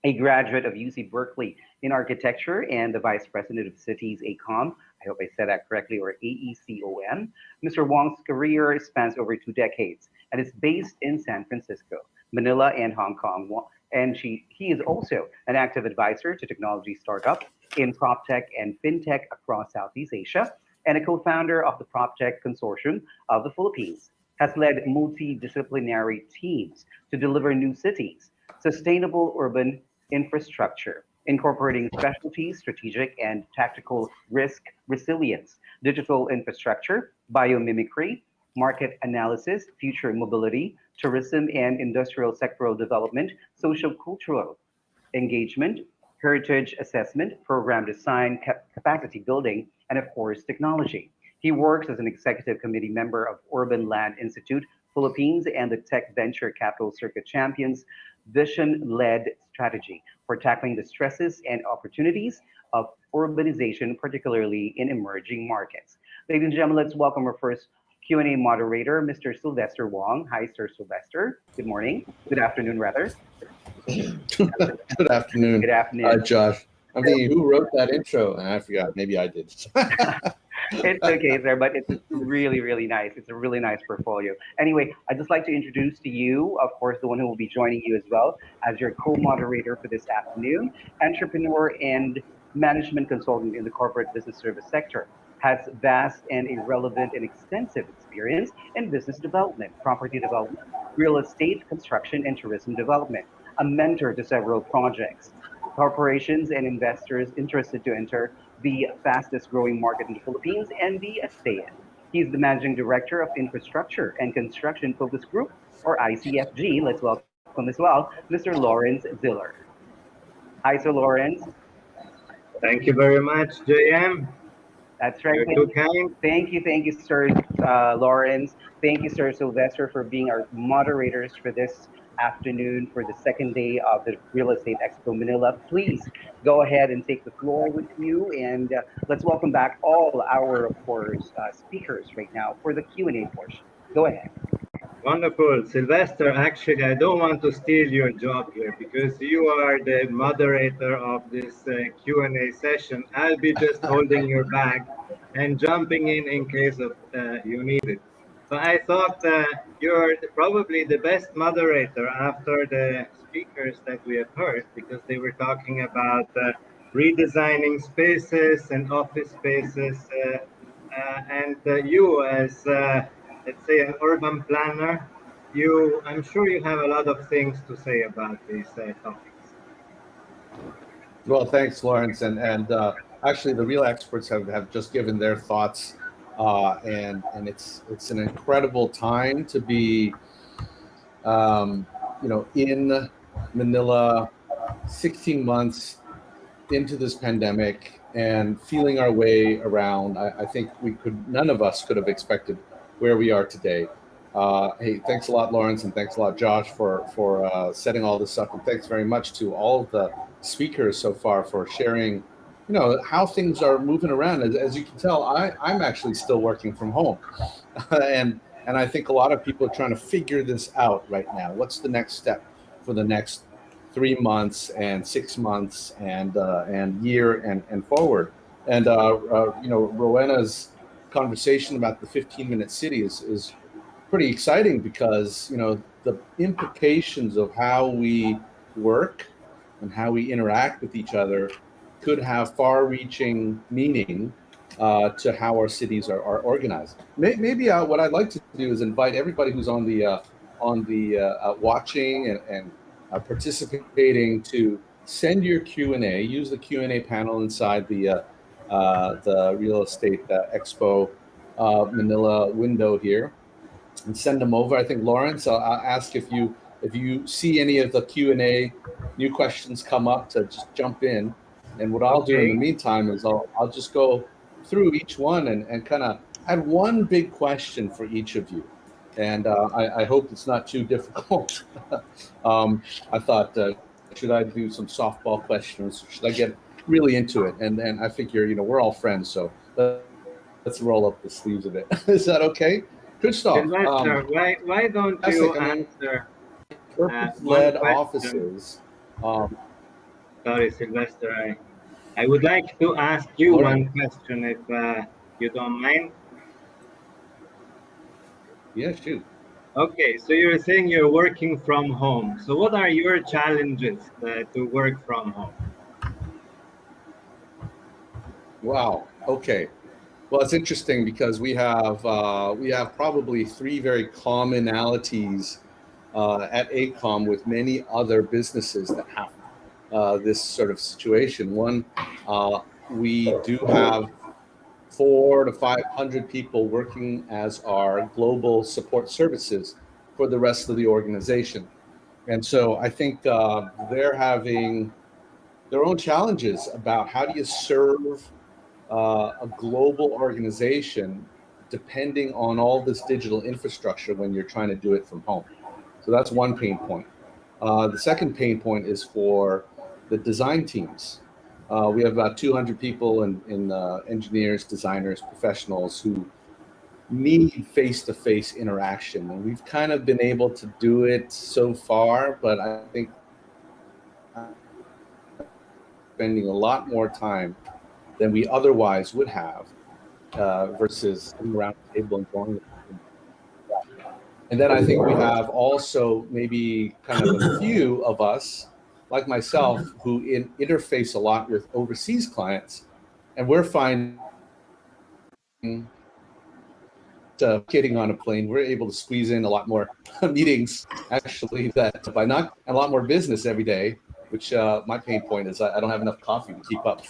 a graduate of UC Berkeley in architecture and the vice president of Cities AECOM. I hope I said that correctly, or AECOM. Mr. Wong's career spans over 2 decades and is based in San Francisco, Manila, and Hong Kong. And he is also an active advisor to technology startups in PropTech and FinTech across Southeast Asia, and a co-founder of the PropTech Consortium of the Philippines. Has led multidisciplinary teams to deliver new cities, sustainable urban infrastructure, incorporating specialties, strategic and tactical risk resilience, digital infrastructure, biomimicry, market analysis, future mobility, tourism and industrial sectoral development, social cultural engagement, heritage assessment, program design, capacity building, and of course, technology. He works as an executive committee member of Urban Land Institute Philippines and the Tech Venture Capital Circuit Champions Vision-led strategy for tackling the stresses and opportunities of urbanization, particularly in emerging markets. Ladies and gentlemen, let's welcome our first Q&A moderator, Mr. Sylvester Wong. Hi, Sir Sylvester. Good morning. Good afternoon, rather. Good afternoon. Good afternoon. Josh. I'm thinking, who wrote that intro? And I forgot. Maybe I did. It's okay, sir, but it's really, really nice. It's a really nice portfolio. Anyway, I'd just like to introduce to you, of course, the one who will be joining you as well as your co-moderator for this afternoon, entrepreneur and management consultant in the corporate business service sector, has vast and irrelevant and extensive experience in business development, property development, real estate, construction, and tourism development, a mentor to several projects, corporations and investors interested to enter the fastest growing market in the Philippines and be a stay-in. He's the managing director of Infrastructure and Construction Focus Group, or ICFG. Let's welcome welcome as well Mr. Lawrence Ziller. Hi, Sir Lawrence. Thank you very much, JM. That's right. You're too kind. Thank you, Sir Lawrence. Thank you, Sir Sylvester, for being our moderators for this afternoon for the second day of the Real Estate Expo Manila. Please go ahead and take the floor with you, and let's welcome back all our, of course, speakers right now for the Q&A portion. Go ahead. Wonderful. Sylvester, actually, I don't want to steal your job here because you are the moderator of this Q&A session. I'll be just holding your bag and jumping in case of you need it. But I thought you're probably the best moderator after the speakers that we have heard because they were talking about redesigning spaces and office spaces. And you as let's say an urban planner, I'm sure you have a lot of things to say about these topics. Well, thanks, Lawrence, and actually, the real experts have just given their thoughts, and it's an incredible time to be, in Manila, 16 months into this pandemic and feeling our way around. I think none of us could have expected where we are today. Hey, thanks a lot, Lawrence, and thanks a lot, Josh, for setting all this up, and thanks very much to all of the speakers so far for sharing, how things are moving around. As you can tell, I'm actually still working from home, and I think a lot of people are trying to figure this out right now. What's the next step for the next 3 months and 6 months and year and forward? And Rowena's conversation about the 15-minute city is pretty exciting because the implications of how we work and how we interact with each other could have far-reaching meaning to how our cities are organized. Maybe what I'd like to do is invite everybody who's on the watching and participating to send your Q&A. Use the Q&A panel inside the Real Estate Expo Manila window here, and send them over. I think Lawrence, I'll ask if you see any of the Q&A new questions come up to just jump in. And what I'll do in the meantime is I'll just go through each one and kind of add one big question for each of you. And I hope it's not too difficult. I thought, should I do some softball questions? Should I get really into it? And I figure, we're all friends, so let's roll up the sleeves a bit. Is that okay? Good stuff. Sylvester, why don't you answer purpose-led offices? Sorry, Sylvester. I would like to ask you one question, if you don't mind. Yeah, shoot. Okay, so you're saying you're working from home. So what are your challenges to work from home? Wow. Okay. Well, it's interesting because we have probably 3 very commonalities at ACOM with many other businesses that have this sort of situation. One, we do have 400 to 500 people working as our global support services for the rest of the organization. And so I think they're having their own challenges about how do you serve a global organization depending on all this digital infrastructure when you're trying to do it from home. So that's one pain point. The second pain point is for the design teams. We have about 200 people in engineers, designers, professionals who need face-to-face interaction. And we've kind of been able to do it so far, but I think spending a lot more time than we otherwise would have versus sitting around the table and going. And then I think we have also maybe kind of a few of us, like myself, who interface a lot with overseas clients, and we're finding getting on a plane, we're able to squeeze in a lot more meetings, actually, that by not a lot more business every day, which my pain point is I don't have enough coffee to keep up.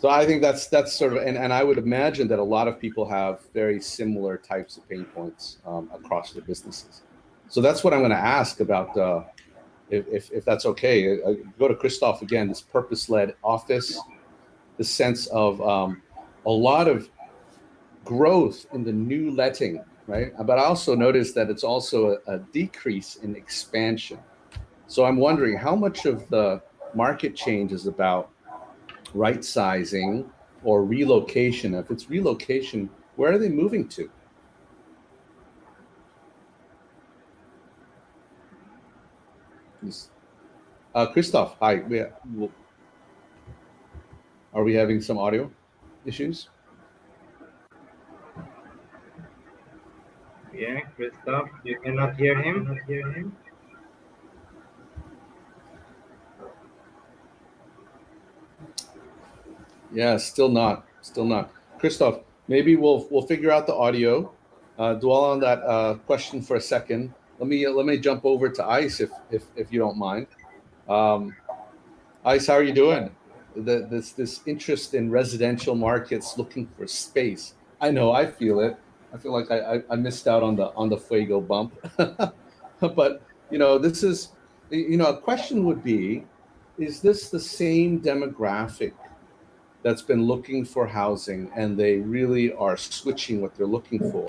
So I think that's sort of, and I would imagine that a lot of people have very similar types of pain points across their businesses. So that's what I'm going to ask about, if that's okay. Go to Christoph again, this purpose-led office, the sense of a lot of growth in the new letting, right? But I also noticed that it's also a decrease in expansion. So I'm wondering how much of the market change is about right sizing or relocation. If it's relocation, where are they moving to? Christoph, hi. Are we having some audio issues? Yeah, Christoph, you cannot hear him? Yeah, still not. Christoph, maybe we'll figure out the audio. Dwell on that question for a second. Let me jump over to Ice if you don't mind. Ice, how are you doing? This interest in residential markets, looking for space. I know, I feel it. I feel like I missed out on the Fuego bump. But this is a question would be, is this the same demographic that's been looking for housing and they really are switching what they're looking for?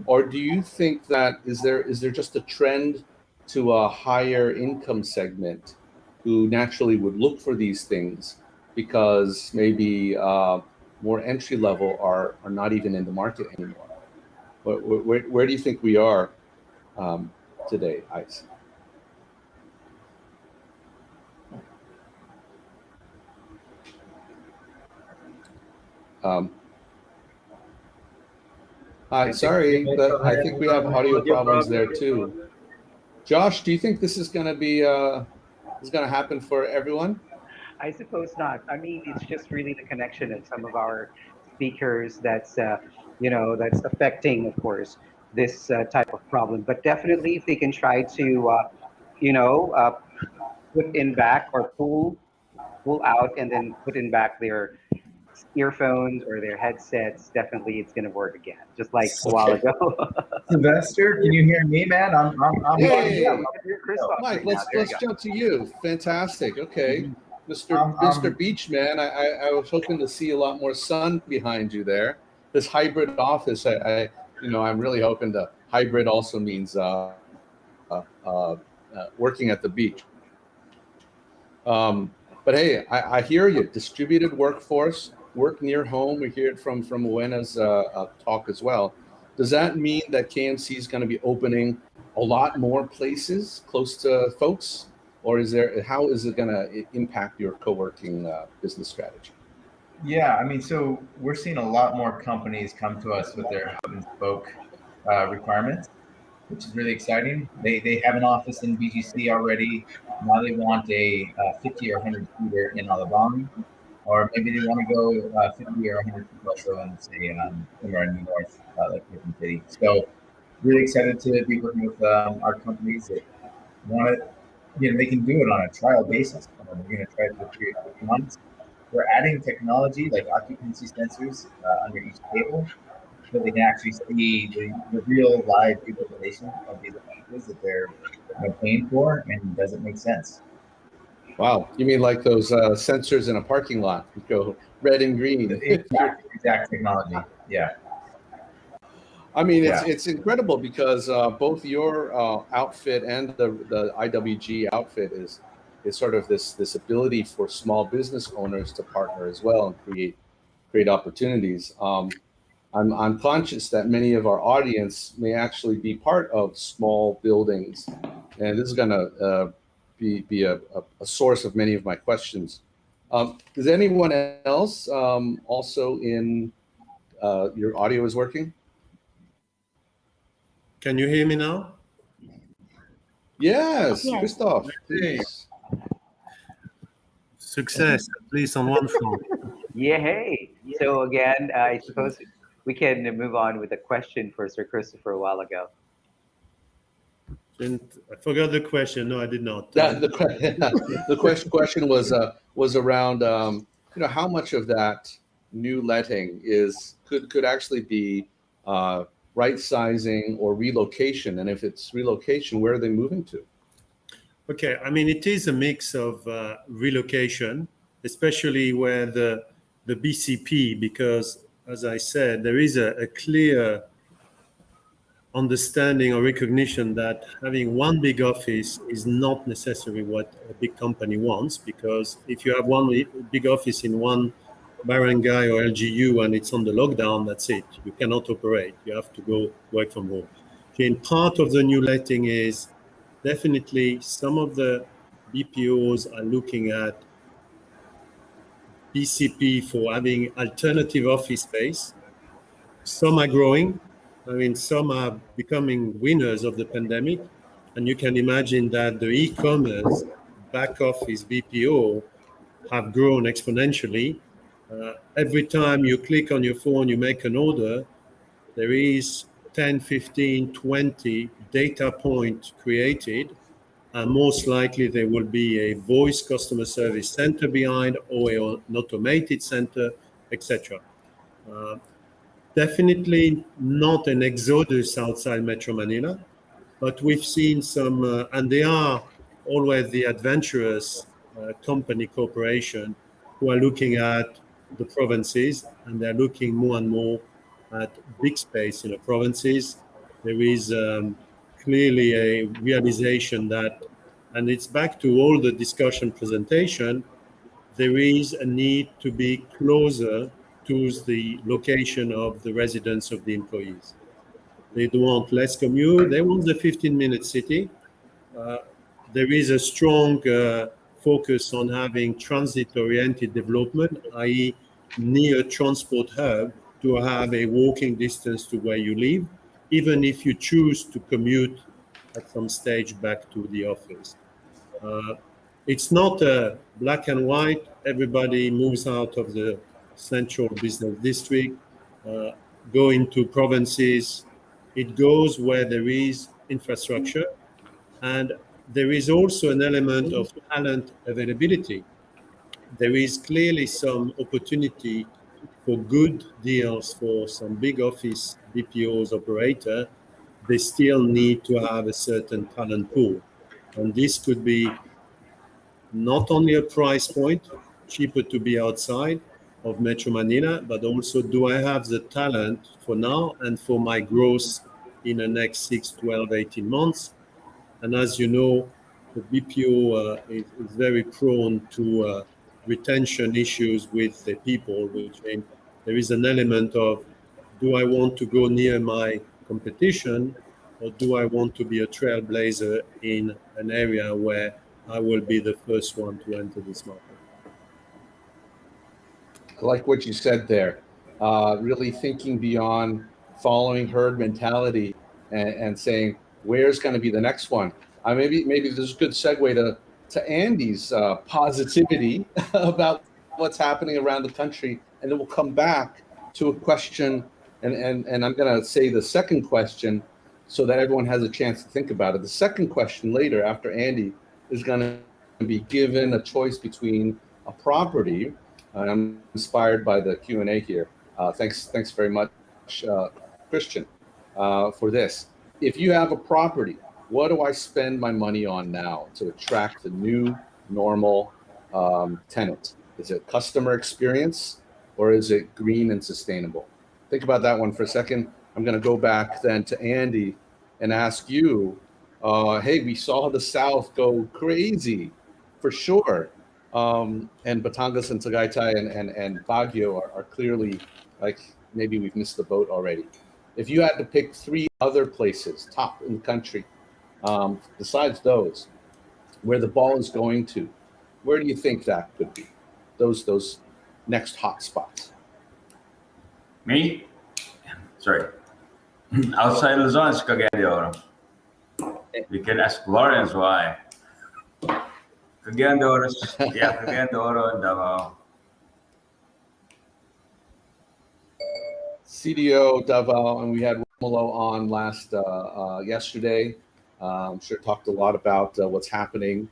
Or do you think that is there just a trend to a higher income segment who naturally would look for these things because maybe more entry level are not even in the market anymore? Where do you think we are today, Ice? Hi, sorry, but I think we have audio problems there too. Josh, do you think this is going to be happen for everyone? I suppose not. I mean, it's just really the connection of some of our speakers that's affecting, of course, this type of problem. But definitely, if they can try to, you know, uh, put in back or pull out and then put in back their earphones or their headsets, definitely it's going to work again, just like a while Okay. ago. Sylvester, can you hear me, man? I'm Hey, Yeah, we can hear Christoph Mike, right now. There you let's go. jump to you. Fantastic. Okay, I'm, Mr. I'm Beachman, I was hoping to see a lot more sun behind you there. This hybrid office, I'm really hoping the hybrid also means working at the beach. But hey, I hear you. Distributed workforce, work near home. We hear it from Uena's talk as well. Does that mean that KMC is going to be opening a lot more places close to folks, or how is it going to impact your co-working business strategy? Yeah, I mean, so we're seeing a lot more companies come to us with their hub and spoke requirements, which is really exciting. They have an office in BGC already. Now they want a 50 or 100 seater in Alabama, or maybe they want to go 50 or 100 feet also in, say, somewhere in the north, like Ocean City. So really excited to be working with our companies that want to, they can do it on a trial basis. We're going to try it for 3 or 6 months. We're adding technology like occupancy sensors under each table so they can actually see the real live utilization of these offices that they're paying for, and does it make sense? Wow, you mean like those sensors in a parking lot? You go red and green. Exact technology. Yeah. I mean, Yeah. it's incredible because both your outfit and the IWG outfit is sort of this ability for small business owners to partner as well and create opportunities. I'm conscious that many of our audience may actually be part of small buildings, and this is going to be a source of many of my questions. Is anyone else also in your audio is working? Can you hear me now? Yes, Yes. Christoph, please. Success, at least on one front. Yeah, hey. So again, I suppose we can move on with a question for Sir Christopher a while ago. And I forgot the question. No, I did not. The question was around how much of that new letting could actually be right sizing or relocation? And if it's relocation, where are they moving to? Okay, I mean, it is a mix of relocation, especially where the BCP, because as I said, there is a clear understanding or recognition that having one big office is not necessarily what a big company wants, because if you have one big office in one barangay or LGU and it's on the lockdown, that's it. You cannot operate. You have to go work from home. And part of the new letting is definitely some of the BPOs are looking at BCP for having alternative office space. Some are growing. I mean, some are becoming winners of the pandemic. And you can imagine that the e-commerce back office BPO have grown exponentially. Every time you click on your phone, you make an order, there is 10, 15, 20 data points created. And most likely there will be a voice customer service center behind or an automated center, etc. Definitely not an exodus outside Metro Manila, but we've seen some, and they are always the adventurous company corporation who are looking at the provinces, and they're looking more and more at big space in the provinces. There is clearly a realization that, and it's back to all the discussion presentation, there is a need to be closer to the location of the residence of the employees. They don't want less commute. They want the 15-minute city. Uh, there is a strong focus on having transit-oriented development, i.e. near transport hub to have a walking distance to where you live, even if you choose to commute at some stage back to the office. Uh, it's not black and white. Everybody moves out of the central business district, uh, go into provinces. It goes where there is infrastructure, and there is also an element of talent availability. There is clearly some opportunity for good deals for some big office BPOs operator. They still need to have a certain talent pool. And this could be not only a price point, cheaper to be outside of Metro Manila, but also do I have the talent for now and for my growth in the next 6, 12, 18 months? And as you know, the BPO is very prone to retention issues with the people, which means there is an element of do I want to go near my competition or do I want to be a trailblazer in an area where I will be the first one to enter this market? I like what you said there. Really thinking beyond following herd mentality and saying where's going to be the next one. Maybe this is a good segue to Andy's positivity about what's happening around the country, and then we'll come back to a question, and I'm going to say the second question so that everyone has a chance to think about it. The second question later, after Andy, is going to be given a choice between a property. I'm inspired by the Q&A here. Thanks very much, Christian, for this. If you have a property, what do I spend my money on now to attract the new normal tenant? Is it customer experience or is it green and sustainable? Think about that one for a second. I'm going to go back then to Andy and ask you, hey, we saw the South go crazy for sure. And Batangas and Tagaytay and Baguio are clearly like maybe we've missed the boat already. If you had to pick 3 other places, top in the country, besides those, where the ball is going to, where do you think that could be? Those next hot spots. Me? Sorry. Outside Luzon is Cagayan de Oro. You can ask Lawrence why. Cagayan de Oro, yeah, Cagayan de Oro and Davao. CDO Davao, and we had Romulo on yesterday. I'm sure talked a lot about what's happening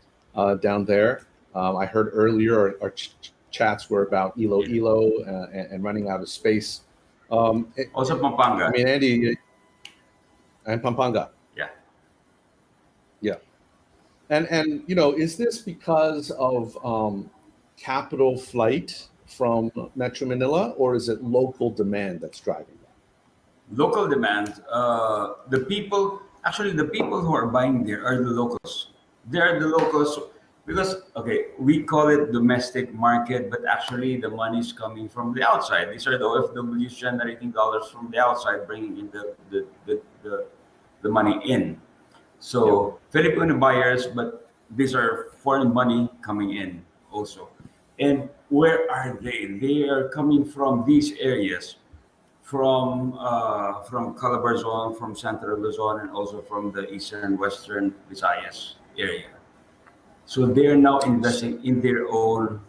down there. I heard earlier our chats were about Iloilo and running out of space. Also Pampanga. I mean, Andy, And Pampanga. Yeah. Yeah. And is this because of capital flight from Metro Manila, or is it local demand that's driving that? Local demand. The people who are buying there are the locals. They are the locals because okay, we call it domestic market, but actually the money is coming from the outside. These are the OFWs generating dollars from the outside, bringing in the money in. Yep. So Filipino buyers, but these are foreign money coming in also. And where are they? They are coming from these areas, from Calabar zone, from Central Luzon, and also from the eastern western Visayas area. So they are now investing in their own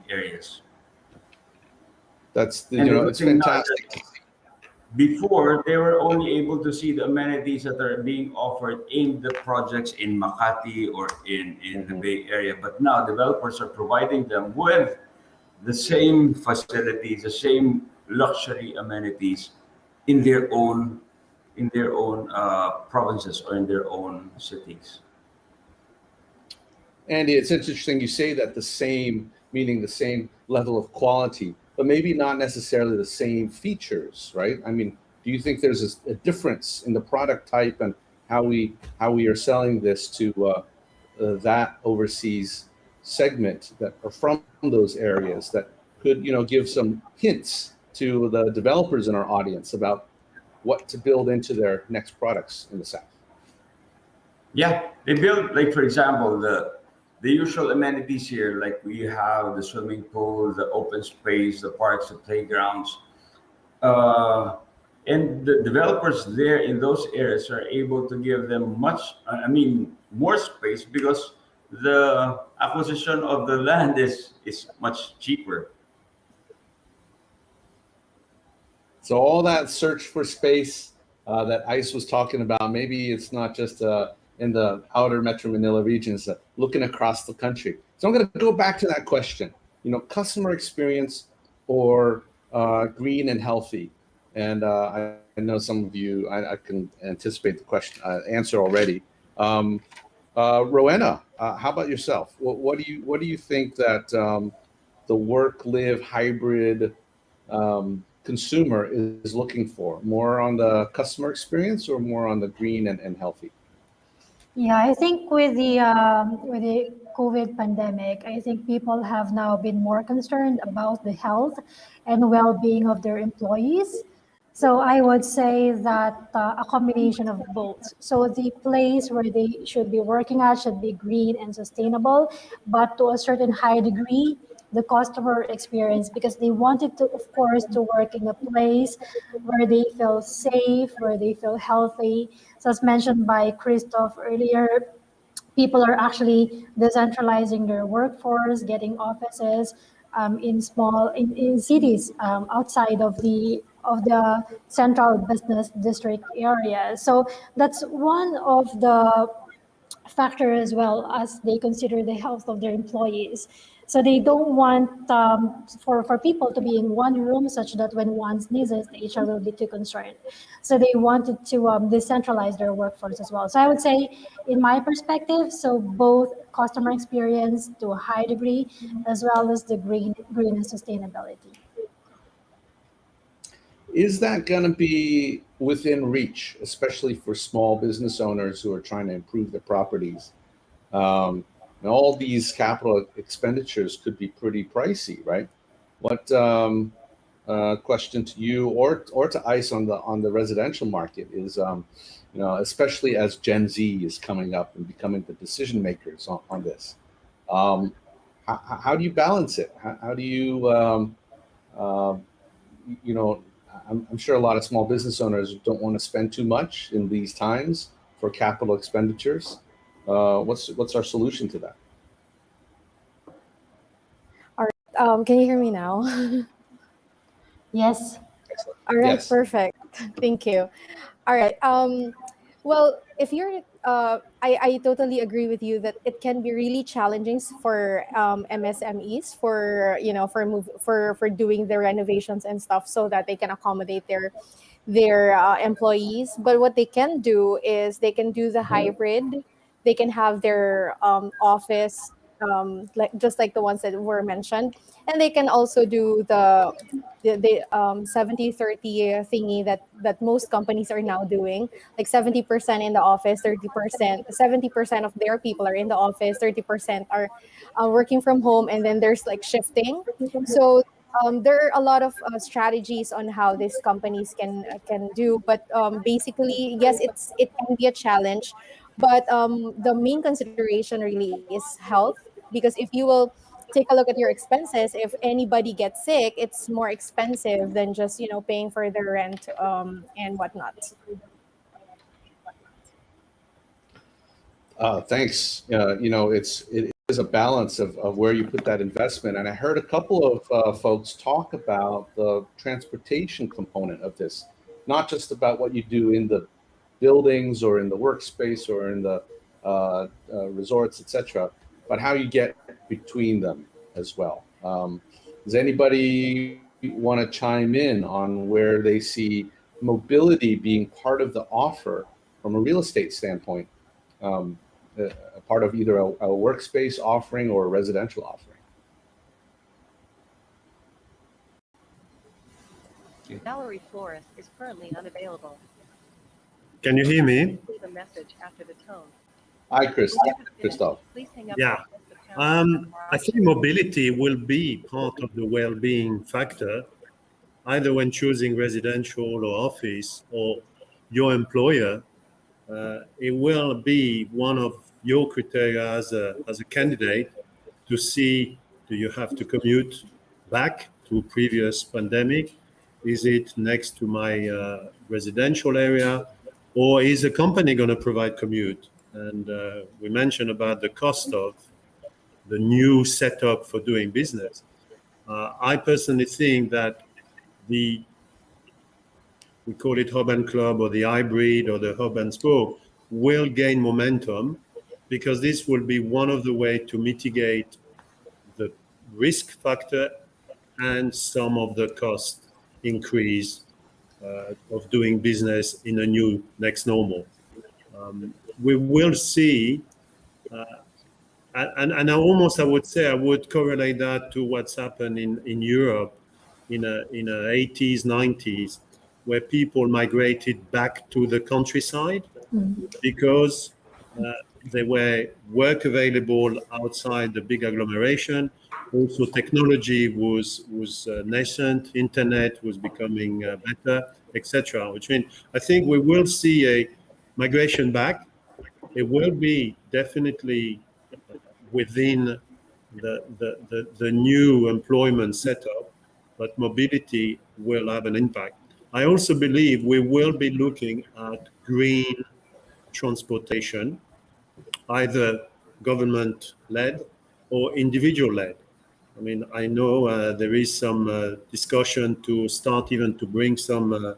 areas. That's And the good it's thing now is fantastic. that before they were only able to see the amenities that are being offered in the projects in Makati or in the Mhm. Bay Area, but now developers are providing them with the same facilities, the same luxury amenities in their own provinces or in their own cities. Andy, it's interesting you say that, the same, meaning the same level of quality, but maybe not necessarily the same features, right? I mean, do you think there's a difference in the product type and how we are selling this to that overseas segment that are from those areas that could give some hints to the developers in our audience about what to build into their next products in the South? Yeah, they build, like, for example, the usual amenities here, like we have the swimming pool, the open space, the parks, the playgrounds. Uh, and the developers there in those areas are able to give them more space because the acquisition of the land is much cheaper. So all that search for space that ICE was talking about, maybe it's not just in the outer Metro Manila regions, looking across the country. So I'm going to go back to that question. Customer experience or green and healthy. And I know some of you, I can anticipate the question answer already. Rowena, how about yourself? What do you think that the work live hybrid consumer is looking for? More on the customer experience or more on the green and healthy? Yeah, I think with the COVID pandemic, I think people have now been more concerned about the health and well-being of their employees. So I would say that a combination of both. So the place where they should be working at should be green and sustainable, but to a certain high degree, the customer experience, because they wanted to, of course, to work in a place where they feel safe, where they feel healthy. So as mentioned by Christoph earlier, people are actually decentralizing their workforce, getting offices in cities outside of the central business district area. So that's one of the factor as well as they consider the health of their employees. So they don't want for people to be in one room such that when one sneezes, the HR will be too concerned. So they wanted to decentralize their workforce as well. So I would say, in my perspective, so both customer experience to a high degree, as well as the green and sustainability. Is that going to be within reach, especially for small business owners who are trying to improve their properties? And all these capital expenditures could be pretty pricey, right? What question to you or to ICE on the residential market is, especially as Gen Z is coming up and becoming the decision makers on this. Um, how do you balance it? How do you, uh, you know, I'm sure a lot of small business owners don't want to spend too much in these times for capital expenditures. What's our solution to that? All right. Can you hear me now? Yes. Excellent. All right, Yes. perfect. Thank you. All right. Well, if you're, I totally agree with you that it can be really challenging for MSMEs for for doing the renovations and stuff so that they can accommodate their employees. But what they can do is they can do the hybrid. They can have their office, like just like the ones that were mentioned, and they can also do the 70-30 thingy that most companies are now doing, like 70% in the office, 30%, 70% of their people are in the office, 30% are working from home, and then there's like shifting. So there are a lot of strategies on how these companies can do, but basically, yes, it can be a challenge, but the main consideration really is health, because if you will take a look at your expenses, if anybody gets sick, it's more expensive than just paying for the rent and whatnot. Thanks. It is a balance of where you put that investment. And I heard a couple of folks talk about the transportation component of this, not just about what you do in the buildings or in the workspace or in the resorts, etc., but how you get between them as well. Does anybody want to chime in on where they see mobility being part of the offer from a real estate standpoint? A part of either a workspace offering or a residential offering. Valerie Flores is currently unavailable. Can you hear me? Leave a message after the tone. Hi, When you have finished, Christoph. please hang up. Yeah. and press the pound key. I think mobility will be part of the well-being factor, either when choosing residential or office or your employer. It will be one of your criteria as a candidate to see, do you have to commute back to previous pandemic? Is it next to my residential area? Or is a company going to provide commute? And we mentioned about the cost of the new setup for doing business. I personally think that the we call it hub and club or the hybrid or the hub and spoke will gain momentum, because this will be one of the way to mitigate the risk factor and some of the cost increase of doing business in a new next normal. We will see, and I would say I would correlate that to what's happened in Europe in the 80s, 90s, where people migrated back to the countryside because there were work available outside the big agglomeration. Also, technology was nascent. Internet was becoming better, etc. Which means I think we will see a migration back. It will be definitely within the new employment setup, but mobility will have an impact. I also believe we will be looking at green transportation, either government-led or individual-led. I mean, I know there is some discussion to start even to bring some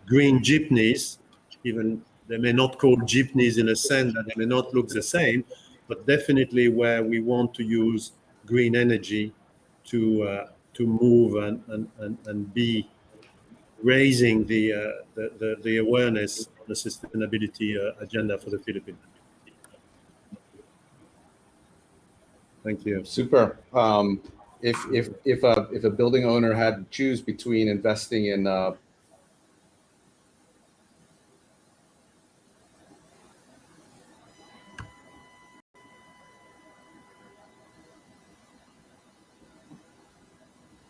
green jeepneys, even they may not call jeepneys in a sense that they may not look the same, but definitely where we want to use green energy to move and be raising the awareness, the sustainability agenda for the Philippines. Thank you. Super. If a building owner had to choose between investing in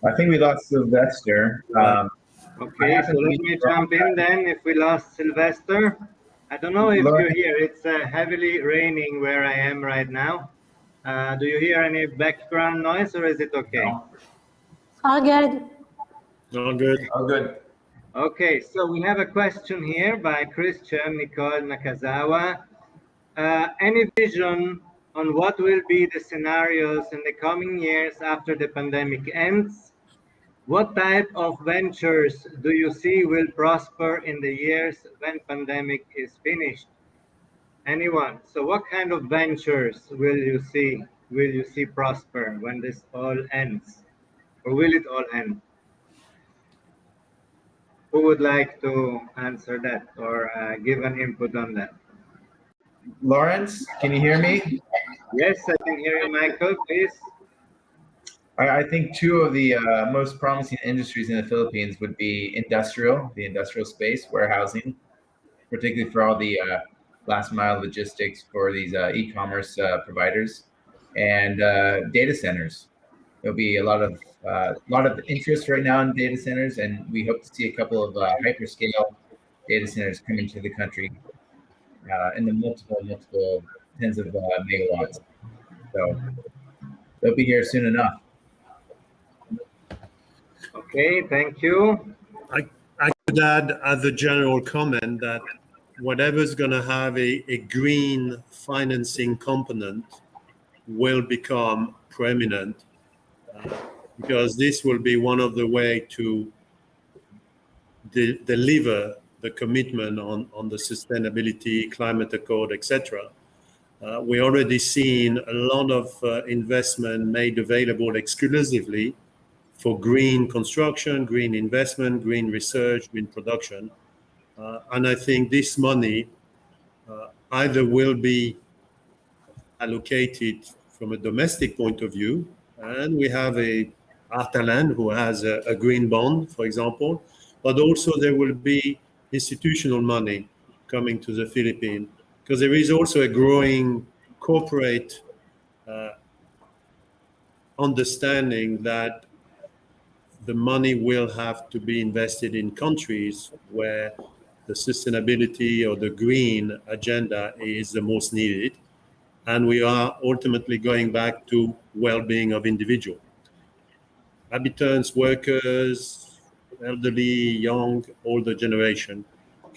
I think we lost Sylvester. Okay, so let me jump in then. If we lost Sylvester, I don't know if you hear. It's heavily raining where I am right now. Do you hear any background noise, or is it okay? No. All good. All good. Oh, good. Okay, so we have a question here by Christian Nicole Nakazawa. Any vision on what will be the scenarios in the coming years after the pandemic ends? What type of ventures do you see will prosper in the years when pandemic is finished? Anyone? So what kind of ventures will you see prosper when this all ends? Or will it all end? Who would like to answer that or give an input on that? Lawrence, can you hear me? Yes, I can hear you, Michael. Please. I think two of the most promising industries in the Philippines would be the industrial space, warehousing, particularly for all the last mile logistics for these e-commerce providers, and data centers. There'll be a lot of interest right now in data centers, and we hope to see a couple of hyperscale data centers come into the country in the multiple tens of megawatts. So they'll be here soon enough. Okay, thank you. I could add as a general comment that whatever's going to have a green financing component will become prominent because this will be one of the way to deliver the commitment on the sustainability, climate accord, etc. We already seen a lot of investment made available exclusively for green construction, green investment, green research, green production. And I think this money either will be allocated from a domestic point of view, and we have a Artalan who has a green bond, for example, but also there will be institutional money coming to the Philippines because there is also a growing corporate understanding that the money will have to be invested in countries where the sustainability or the green agenda is the most needed. And we are ultimately going back to well-being of individual. Habitants, workers, elderly, young, older generation.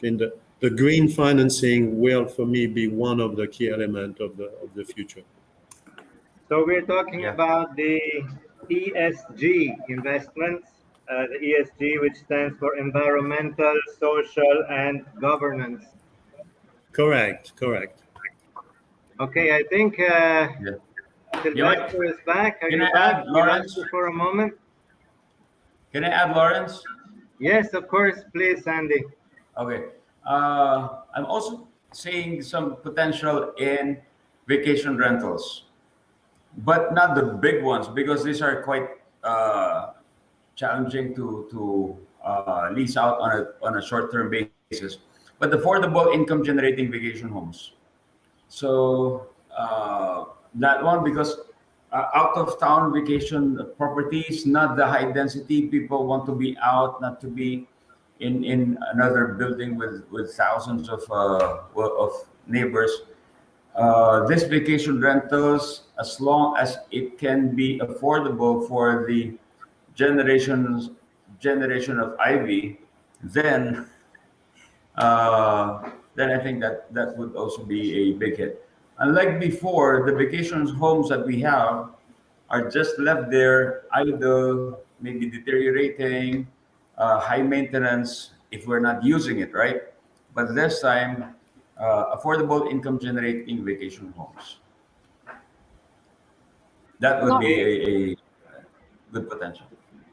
And the green financing will, for me, be one of the key elements of the future. So we're talking Yeah. about the ESG investments, the ESG, which stands for environmental, social, and governance. Correct. Okay, I think Yeah. You know what? Sylvester is back. Are Can you I back? add, We lost Lawrence? you for a moment. Can I add, Lawrence? Yes, of course. Please, Sandy. Okay. I'm also seeing some potential in vacation rentals, but not the big ones because these are quite challenging to lease out on a short term basis. But affordable income generating vacation homes. So that one because out of town vacation properties, not the high density. People want to be out, not to be in another building with thousands of neighbors. This vacation rentals, as long as it can be affordable for the generations generation of Ivy, then then I think that that would also be a big hit. Unlike before, the vacation homes that we have are just left there idle, maybe deteriorating, high maintenance if we're not using it, right? But this time, affordable income generating vacation homes. That would be Lau- a good potential.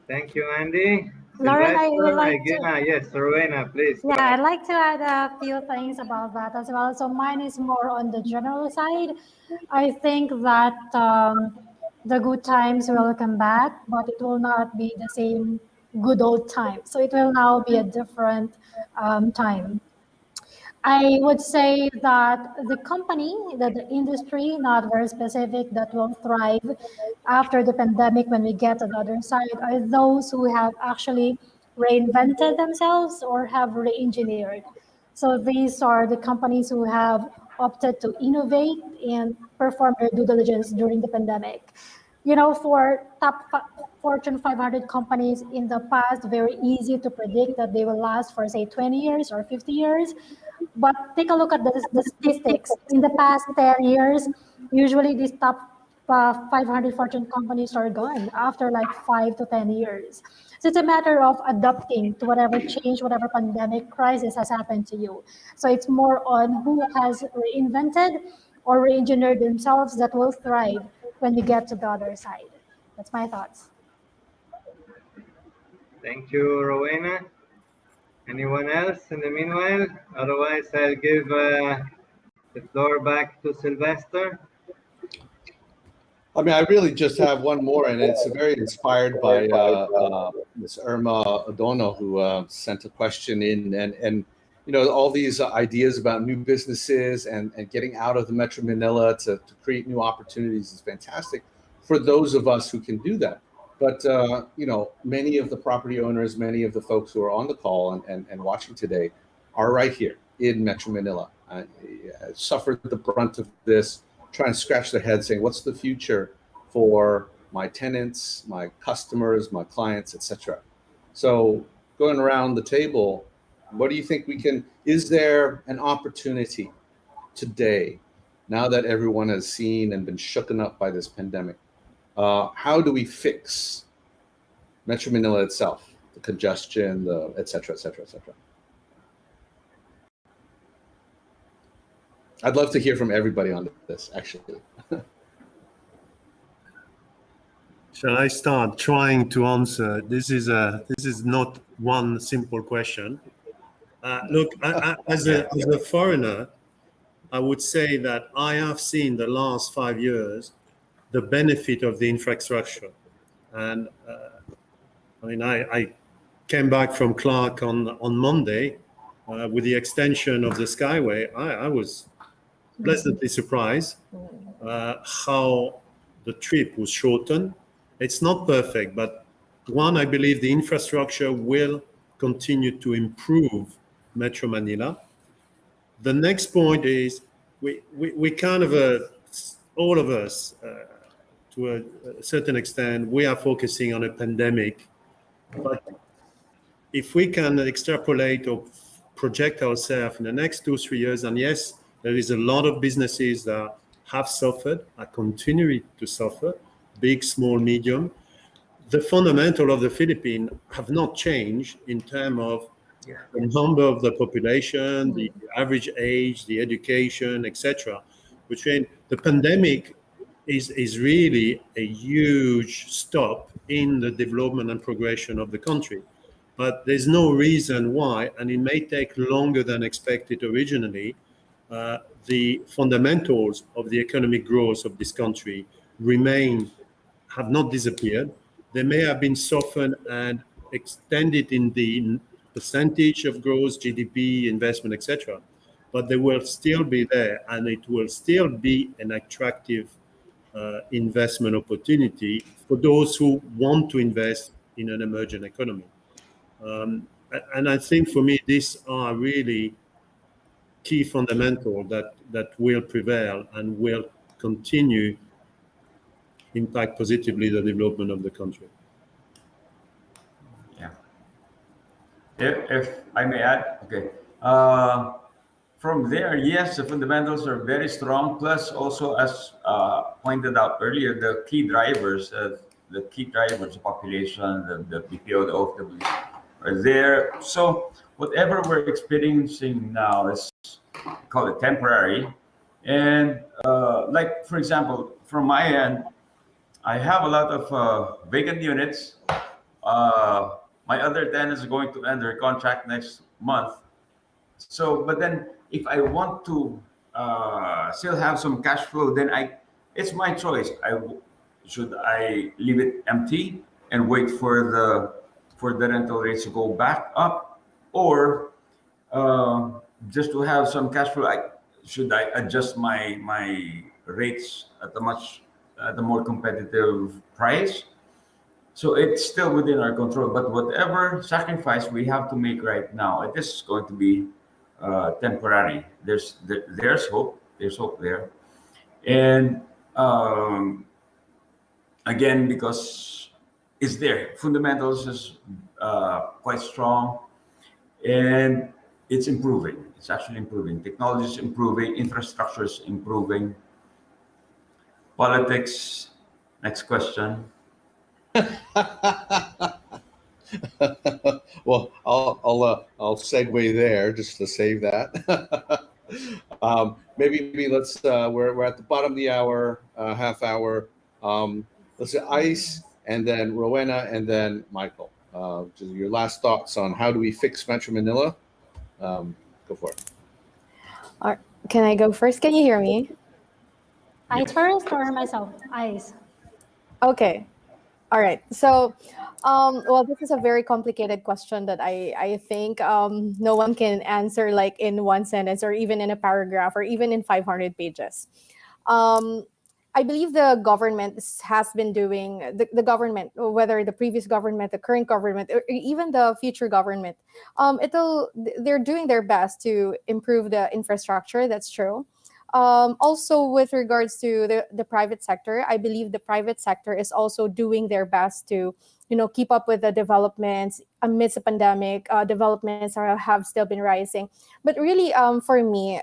Thank you, Andy. Lauren, I would Sylvester, like to. yes, Rowena, please go Yeah, ahead. I'd like to add a few things about that as well. So mine is more on the general side. I think that the good times will come back, but it will not be the same good old time. So it will now be a different time. I would say that the company, that the industry, not very specific, that will thrive after the pandemic when we get to the other side are those who have actually reinvented themselves or have re-engineered. So these are the companies who have opted to innovate and perform their due diligence during the pandemic. For Fortune 500 companies in the past, very easy to predict that they will last for, say, 20 years or 50 years. But take a look at the statistics. In the past 10 years, usually these top 500 Fortune companies are gone after like 5 to 10 years. So it's a matter of adapting to whatever change, whatever pandemic crisis has happened to you. So it's more on who has reinvented or re-engineered themselves that will thrive when we get to the other side. That's my thoughts. Thank you, Rowena. Anyone else in the meanwhile? Otherwise, I'll give the floor back to Sylvester. I mean, I really just have one more, and it's very inspired by Ms. Irma Odono, who sent a question in, and you know, all these ideas about new businesses and getting out of the Metro Manila to create new opportunities is fantastic for those of us who can do that. But you know, many of the property owners, many of the folks who are on the call and watching today are right here in Metro Manila. Suffered the brunt of this, trying to scratch their head saying, what's the future for my tenants, my customers, my clients, etc. So going around the table, what do you think is there an opportunity today, now that everyone has seen and been shooken up by this pandemic? How do we fix Metro Manila itself, the congestion, the et cetera, et cetera, et cetera? I'd love to hear from everybody on this, actually. Shall I start trying to answer? This is not one simple question. Look, as a foreigner, I would say that I have seen the last 5 years the benefit of the infrastructure, and I mean, I came back from Clark on Monday with the extension of the Skyway. I was pleasantly surprised how the trip was shortened. It's not perfect, but one, I believe the infrastructure will continue to improve Metro Manila. The next point is we kind of, all of us, to a certain extent, we are focusing on a pandemic. But if we can extrapolate or project ourselves in the next 2-3 years, and yes, there is a lot of businesses that have suffered, are continuing to suffer, big, small, medium. The fundamental of the Philippines have not changed in terms of the number of the population, the average age, the education, etc. Which means the pandemic is really a huge stop in the development and progression of the country. But there's no reason why, and it may take longer than expected originally, the fundamentals of the economic growth of this country have not disappeared. They may have been softened and extended in the percentage of growth, GDP, investment, etc. But they will still be there, and it will still be an attractive investment opportunity for those who want to invest in an emerging economy. And I think for me, these are really key fundamental that will prevail and will continue impact positively the development of the country. Yeah. If I may add, okay. From there, yes, the fundamentals are very strong. Plus, also as pointed out earlier, the key drivers, the population, the BPO, the OFW are there. So whatever we're experiencing now is call it temporary. And like for example, from my end, I have a lot of vacant units. My other tenants are going to end their contract next month. So, but then if I want to still have some cash flow, then it's my choice. Should I leave it empty and wait for the rental rates to go back up, or just to have some cash flow? Should I adjust my rates at a more competitive price? So it's still within our control. But whatever sacrifice we have to make right now, it is going to be temporary. There's hope. There's hope there, and again, because it's there, fundamentals is quite strong, and it's improving. It's actually improving. Technology is improving. Infrastructure is improving. Politics. Next question. Well, I'll segue there just to save that. Maybe let's we're at the bottom of the hour, half hour. Let's say Ice, and then Rowena, and then Michael. Just your last thoughts on how do we fix Metro Manila? Go for it. Can I go first? Can you hear me? Ice first or myself? Ice. Okay. All right. So, well, this is a very complicated question that I think no one can answer like in one sentence or even in a paragraph or even in 500 pages. Um, I believe the government has been doing the government, whether the previous government, the current government, or even the future government, they're doing their best to improve the infrastructure. That's true. Also, with regards to the private sector, I believe the private sector is also doing their best to, keep up with the developments amidst the pandemic. Developments have still been rising, but really, for me,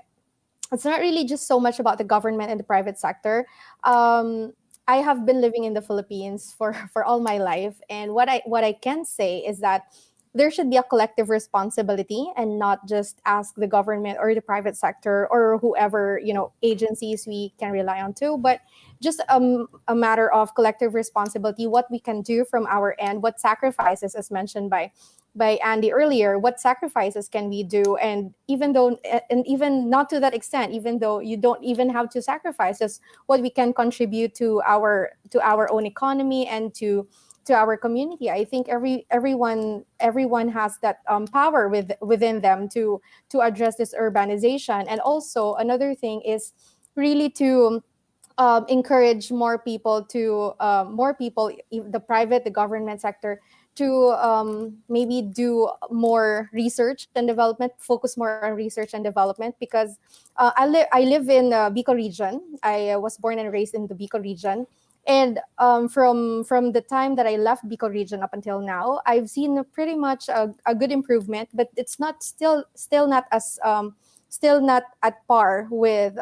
it's not really just so much about the government and the private sector. Um, I have been living in the Philippines for for all my life, and what I can say is that there should be a collective responsibility and not just ask the government or the private sector or whoever agencies we can rely on to, but just a matter of collective responsibility, what we can do from our end, what sacrifices, as mentioned by Andy earlier, what sacrifices can we do? And even not to that extent, even though you don't even have to sacrifice, just what we can contribute to our own economy and to our community. I think everyone has that power within them to address this urbanization. And also another thing is really to encourage more people, the private, the government sector, to maybe do more research and development, focus more on research and development, because I live in Bicol region. I was born and raised in the Bicol region. And from the time that I left Bicol region up until now, I've seen pretty much a good improvement, but it's not still not as still not at par with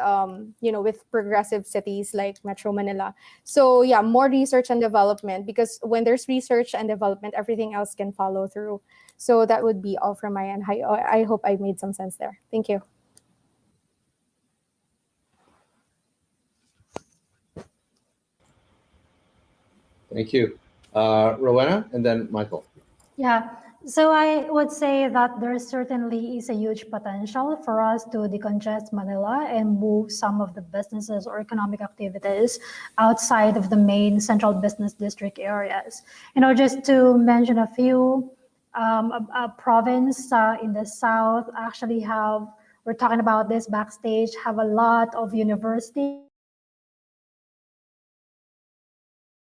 with progressive cities like Metro Manila. So yeah, more research and development, because when there's research and development, everything else can follow through. So that would be all from my end. I hope I made some sense there. Thank you. Thank you. Rowena and then Michael. Yeah, so I would say that there certainly is a huge potential for us to decongest Manila and move some of the businesses or economic activities outside of the main central business district areas. Just to mention a few, a province in the south actually have, we're talking about this backstage, have a lot of universities.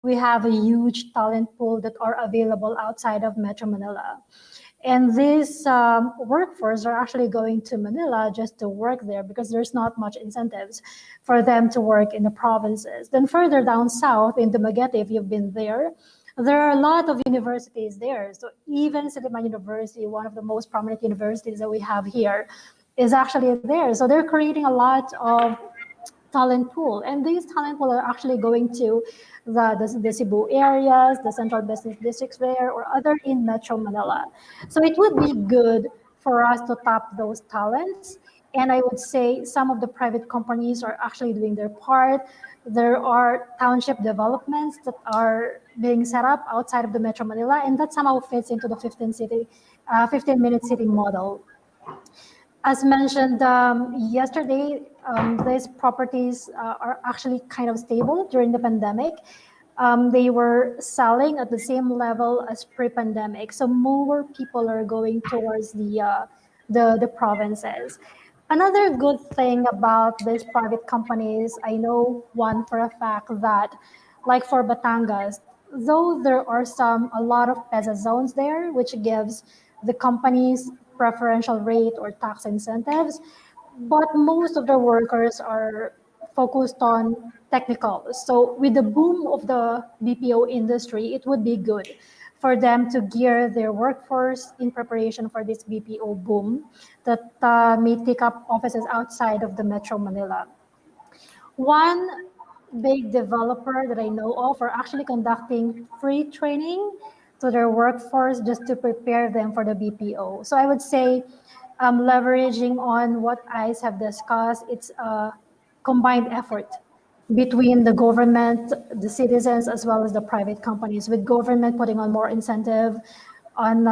We have a huge talent pool that are available outside of Metro Manila. And these workforce are actually going to Manila just to work there because there's not much incentives for them to work in the provinces. Then further down south in Dumaguete, if you've been there are a lot of universities there. So even Siliman University, one of the most prominent universities that we have here, is actually there. So they're creating a lot of talent pool, and these talent pool are actually going to the Cebu areas, the central business districts there, or other in Metro Manila. So it would be good for us to tap those talents. And I would say some of the private companies are actually doing their part. There are township developments that are being set up outside of the Metro Manila, and that somehow fits into the 15-minute city model. As mentioned yesterday, these properties are actually kind of stable during the pandemic. They were selling at the same level as pre-pandemic, so more people are going towards the provinces. Another good thing about these private companies, I know one for a fact that, like for Batangas, though there are a lot of PESA zones there, which gives the companies preferential rate or tax incentives, but most of the workers are focused on technicals. So with the boom of the BPO industry, it would be good for them to gear their workforce in preparation for this BPO boom that may take up offices outside of the Metro Manila. One big developer that I know of are actually conducting free training to their workforce just to prepare them for the BPO. So I would say, leveraging on what ICE have discussed, it's a combined effort between the government, the citizens, as well as the private companies, with government putting on more incentive on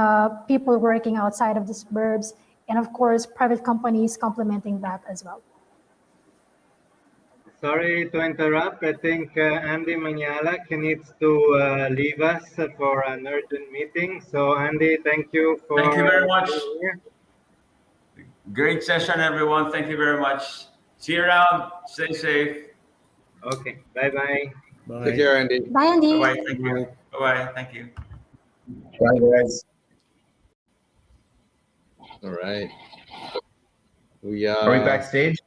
people working outside of the suburbs, and of course, private companies complementing that as well. Sorry to interrupt. I think Andy Maniala needs to leave us for an urgent meeting. So Andy, thank you for Thank you very much. being here. Great session, everyone. Thank you very much. See you around. Stay safe. Okay, bye-bye. Bye. Take care, Andy. Bye, Andy. Bye-bye. Thank you. Bye-bye. Thank you. Bye, guys. All right. We Are we backstage?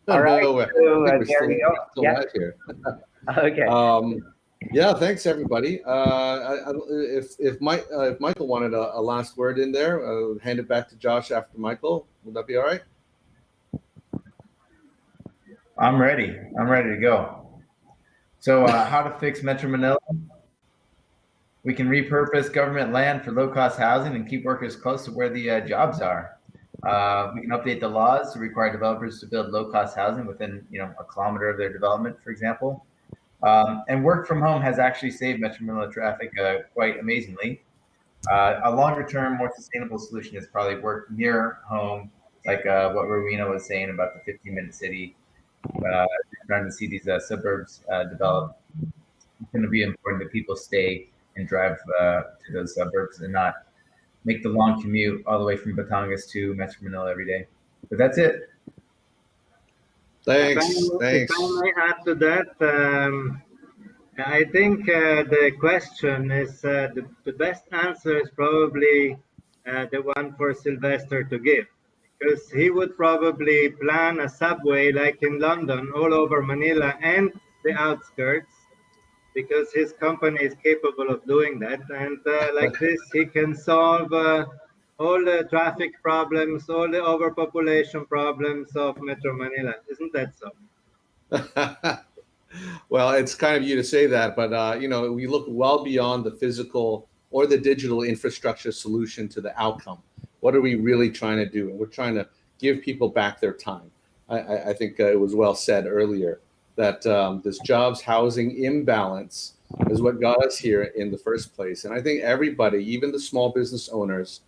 All right, no, I so, think we're there still, we go. still Yeah. live here. Okay. Yeah, thanks everybody. If Michael wanted a last word in there, hand it back to Josh after Michael. Would that be all right? I'm ready. I'm ready to go. So, how to fix Metro Manila? We can repurpose government land for low-cost housing and keep workers close to where the jobs are. We can update the laws to require developers to build low-cost housing within, a kilometer of their development, for example. And work from home has actually saved Metro Manila traffic quite amazingly. A longer-term, more sustainable solution is probably work near home, like what Rowena was saying about the 15-minute city. Trying to see these suburbs develop. It's going to be important that people stay and drive to those suburbs and not make the long commute all the way from Batangas to Metro Manila every day. But that's it. Thanks. If I may add to that, I think the question is the best answer is probably the one for Sylvester to give, because he would probably plan a subway like in London all over Manila and the outskirts, because his company is capable of doing that. And like this, he can solve all the traffic problems, all the overpopulation problems of Metro Manila. Isn't that so? Well, it's kind of you to say that, but we look well beyond the physical or the digital infrastructure solution to the outcome. What are we really trying to do? And we're trying to give people back their time. I think it was well said earlier that this jobs housing imbalance is what got us here in the first place. And I think everybody, even the small business owners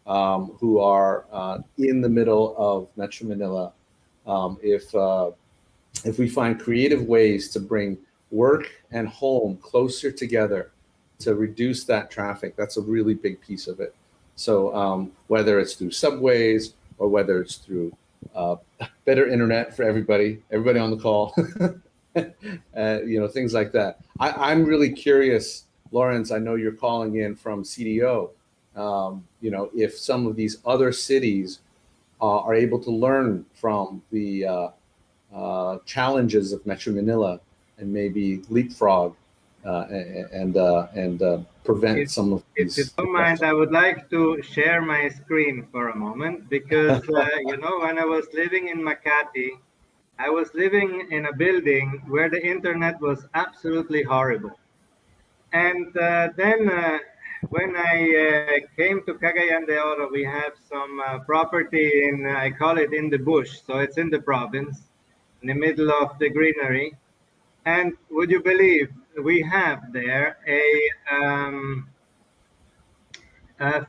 who are in the middle of Metro Manila, if we find creative ways to bring work and home closer together to reduce that traffic, that's a really big piece of it. So whether it's through subways or whether it's through better internet for everybody on the call, things like that. I'm really curious, Lawrence, I know you're calling in from CDO, if some of these other cities are able to learn from the challenges of Metro Manila and maybe leapfrog and prevent some of these. If you don't mind, I would like to share my screen for a moment, because when I was living in Makati, I was living in a building where the internet was absolutely horrible. And then when I came to Cagayan de Oro, we have some property I call it in the bush. So it's in the province, in the middle of the greenery. And would you believe we have there a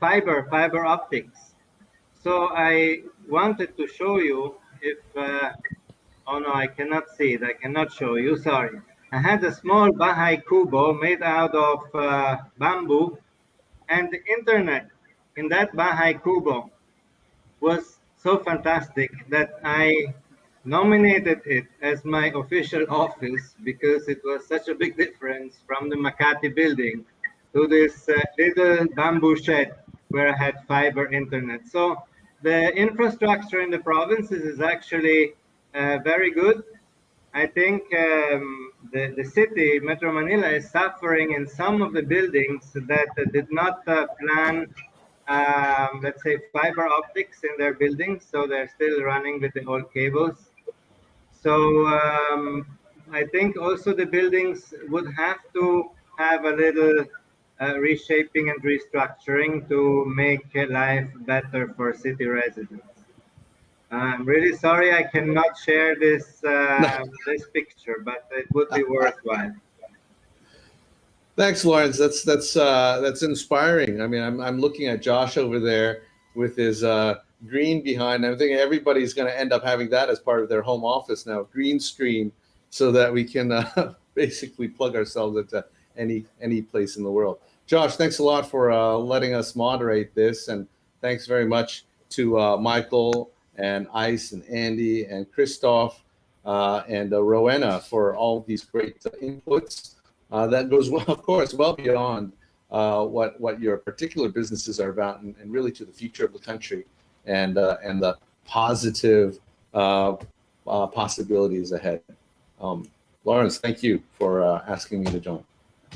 fiber optics. So I wanted to show you if, oh no, I cannot see it. I cannot show you, sorry. I had a small Bahay Kubo made out of bamboo, and the internet in that Bahay Kubo was so fantastic that I nominated it as my official office, because it was such a big difference from the Makati building to this little bamboo shed where I had fiber internet. So the infrastructure in the provinces is actually very good. I think the city, Metro Manila, is suffering in some of the buildings that did not plan, let's say, fiber optics in their buildings. So they're still running with the old cables. So I think also the buildings would have to have a little reshaping and restructuring to make life better for city residents. I'm really sorry I cannot share this this picture, but it would be worthwhile. Thanks, Lawrence. That's inspiring. I mean, I'm looking at Josh over there with his green behind. I'm thinking everybody's going to end up having that as part of their home office now, green screen, so that we can basically plug ourselves into any place in the world. Josh, thanks a lot for letting us moderate this, and thanks very much to Michael and Ice and Andy and Christoph and Rowena for all these great inputs. That goes well, of course, well beyond what your particular businesses are about, and really to the future of the country and the positive possibilities ahead. Lawrence, thank you for asking me to join.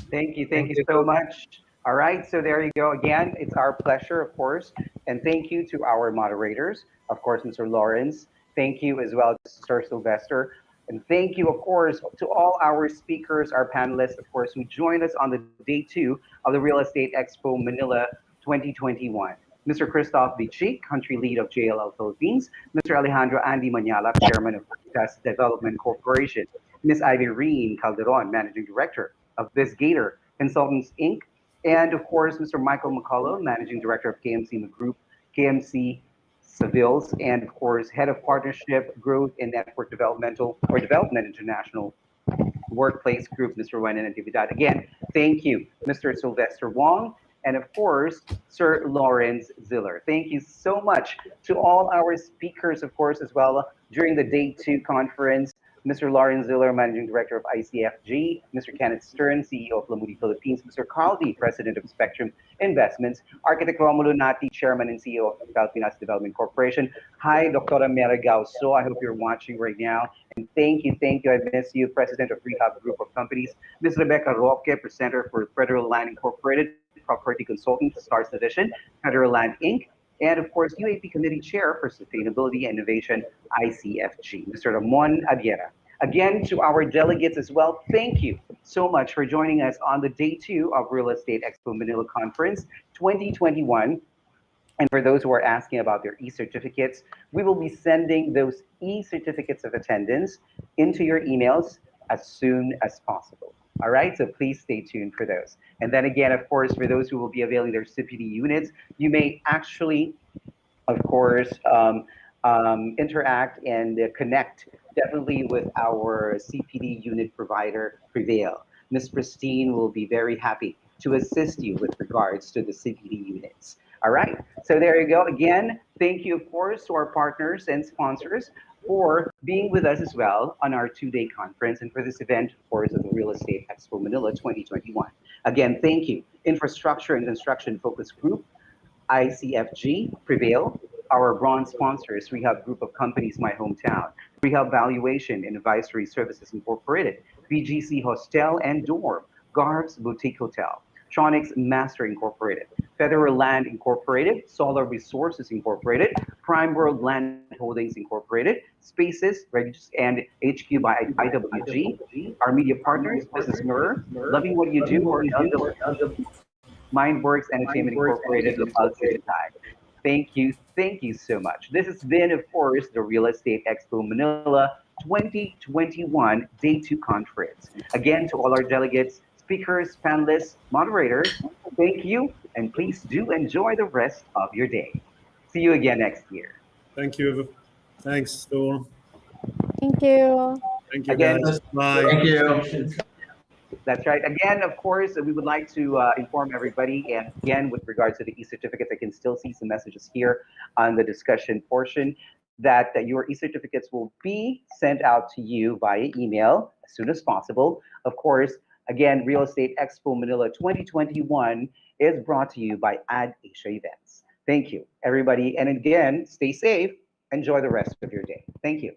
Thank you so much. All right, so there you go. Again, it's our pleasure, of course. And thank you to our moderators, of course, Mr. Lawrence. Thank you as well to Sir Sylvester. And thank you, of course, to all our speakers, our panelists, of course, who joined us on the day 2 of the Real Estate Expo Manila 2021. Mr. Christoph Bichik, country lead of JLL Philippines. Mr. Alejandro Andy Maniala, chairman of Test Development Corporation. Ms. Irene Calderon, managing director of This Gator Consultants Inc. And of course, Mr. Michael McCullough, Managing Director of KMC Group, KMC Sevils, and of course, Head of Partnership, Growth, and Network Development International Workplace Group, Mr. Wen and Natividad. Again, thank you, Mr. Sylvester Wong, and of course, Sir Lawrence Ziller. Thank you so much to all our speakers, of course, as well during the Day 2 conference. Mr. Lawrence Ziller, Managing Director of ICFG, Mr. Kenneth Stern, CEO of Lamudi Philippines, Mr. Carl D, President of Spectrum Investments, Architect Romulo Nati, Chairman and CEO of Filipinas Development Corporation. Hi, Dr. Mera Gauso. I hope you're watching right now. And thank you. I miss you, President of Rehab Group of Companies. Ms. Rebecca Roque, Presenter for Federal Land Incorporated, Property Consultant, Stars Division, Federal Land Inc., and of course, UAP Committee Chair for Sustainability and Innovation, ICFG, Mr. Ramon Abiera. Again, to our delegates as well, thank you so much for joining us on the Day 2 of Real Estate Expo Manila Conference 2021. And for those who are asking about their e-certificates, we will be sending those e-certificates of attendance into your emails as soon as possible. All right, so please stay tuned for those. And then again, of course, for those who will be availing their CPD units, you may actually, of course, interact and connect definitely with our CPD unit provider, Prevail. Ms. Pristine will be very happy to assist you with regards to the CPD units. All right, so there you go. Again, thank you, of course, to our partners and sponsors for being with us as well on our 2-day conference and for this event, of course, of the Real Estate Expo Manila 2021. Again, thank you. Infrastructure and Construction Focus Group, ICFG, Prevail, our bronze sponsors, Rehab Group of Companies, My Hometown, Rehab Valuation and Advisory Services Incorporated, BGC Hostel and Dorm, Garbs Boutique Hotel, Tronics Master Incorporated, Federal Land Incorporated, Solar Resources Incorporated, Prime World Land Holdings Incorporated, Spaces, and HQ by IWG, our media partners, Business Mirror, Loving What You Do, or Mindworks Entertainment Incorporated, Lopal City. Thank you so much. This has been, of course, the Real Estate Expo Manila 2021 Day 2 Conference. Again, to all our delegates, speakers, panelists, moderators, thank you, and please do enjoy the rest of your day. See you again next year. Thank you. Thanks, Storm. Thank you. Thank you, Again, guys. Bye. Thank you. That's right. Again, of course, we would like to inform everybody. And again, with regards to the e-certificates, I can still see some messages here on the discussion portion that your e-certificates will be sent out to you via email as soon as possible. Of course, again, Real Estate Expo Manila 2021 is brought to you by Ad Asia Events. Thank you, everybody. And again, stay safe. Enjoy the rest of your day. Thank you.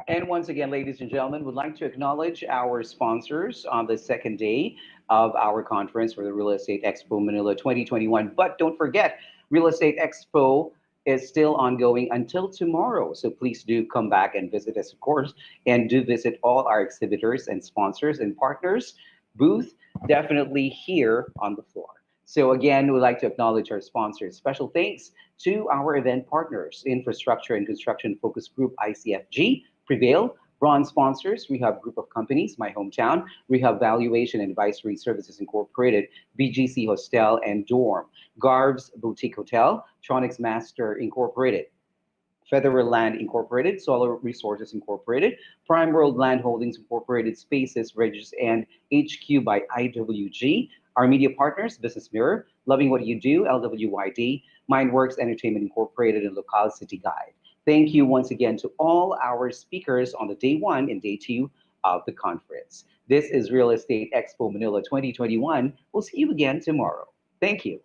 And once again, ladies and gentlemen, would like to acknowledge our sponsors on the second day of our conference for the Real Estate Expo Manila 2021. But don't forget, Real Estate Expo is still ongoing until tomorrow. So please do come back and visit us, of course, and do visit all our exhibitors and sponsors and partners booth, definitely here on the floor. So again, we'd like to acknowledge our sponsors. Special thanks to our event partners, Infrastructure and Construction Focus Group, ICFG, Prevail, bronze sponsors. We have Group of Companies, My Hometown. We have Valuation and Advisory Services Incorporated, BGC Hostel and Dorm, Garv's Boutique Hotel, Tronics Master Incorporated, Federal Land Incorporated, Solar Resources Incorporated, Prime World Land Holdings Incorporated, Spaces, Regis, and HQ by IWG. Our media partners, Business Mirror, Loving What You Do, LWYD, Mindworks Entertainment Incorporated, and Local City Guide. Thank you once again to all our speakers on the day one and day two of the conference. This is Real Estate Expo Manila 2021. We'll see you again tomorrow. Thank you.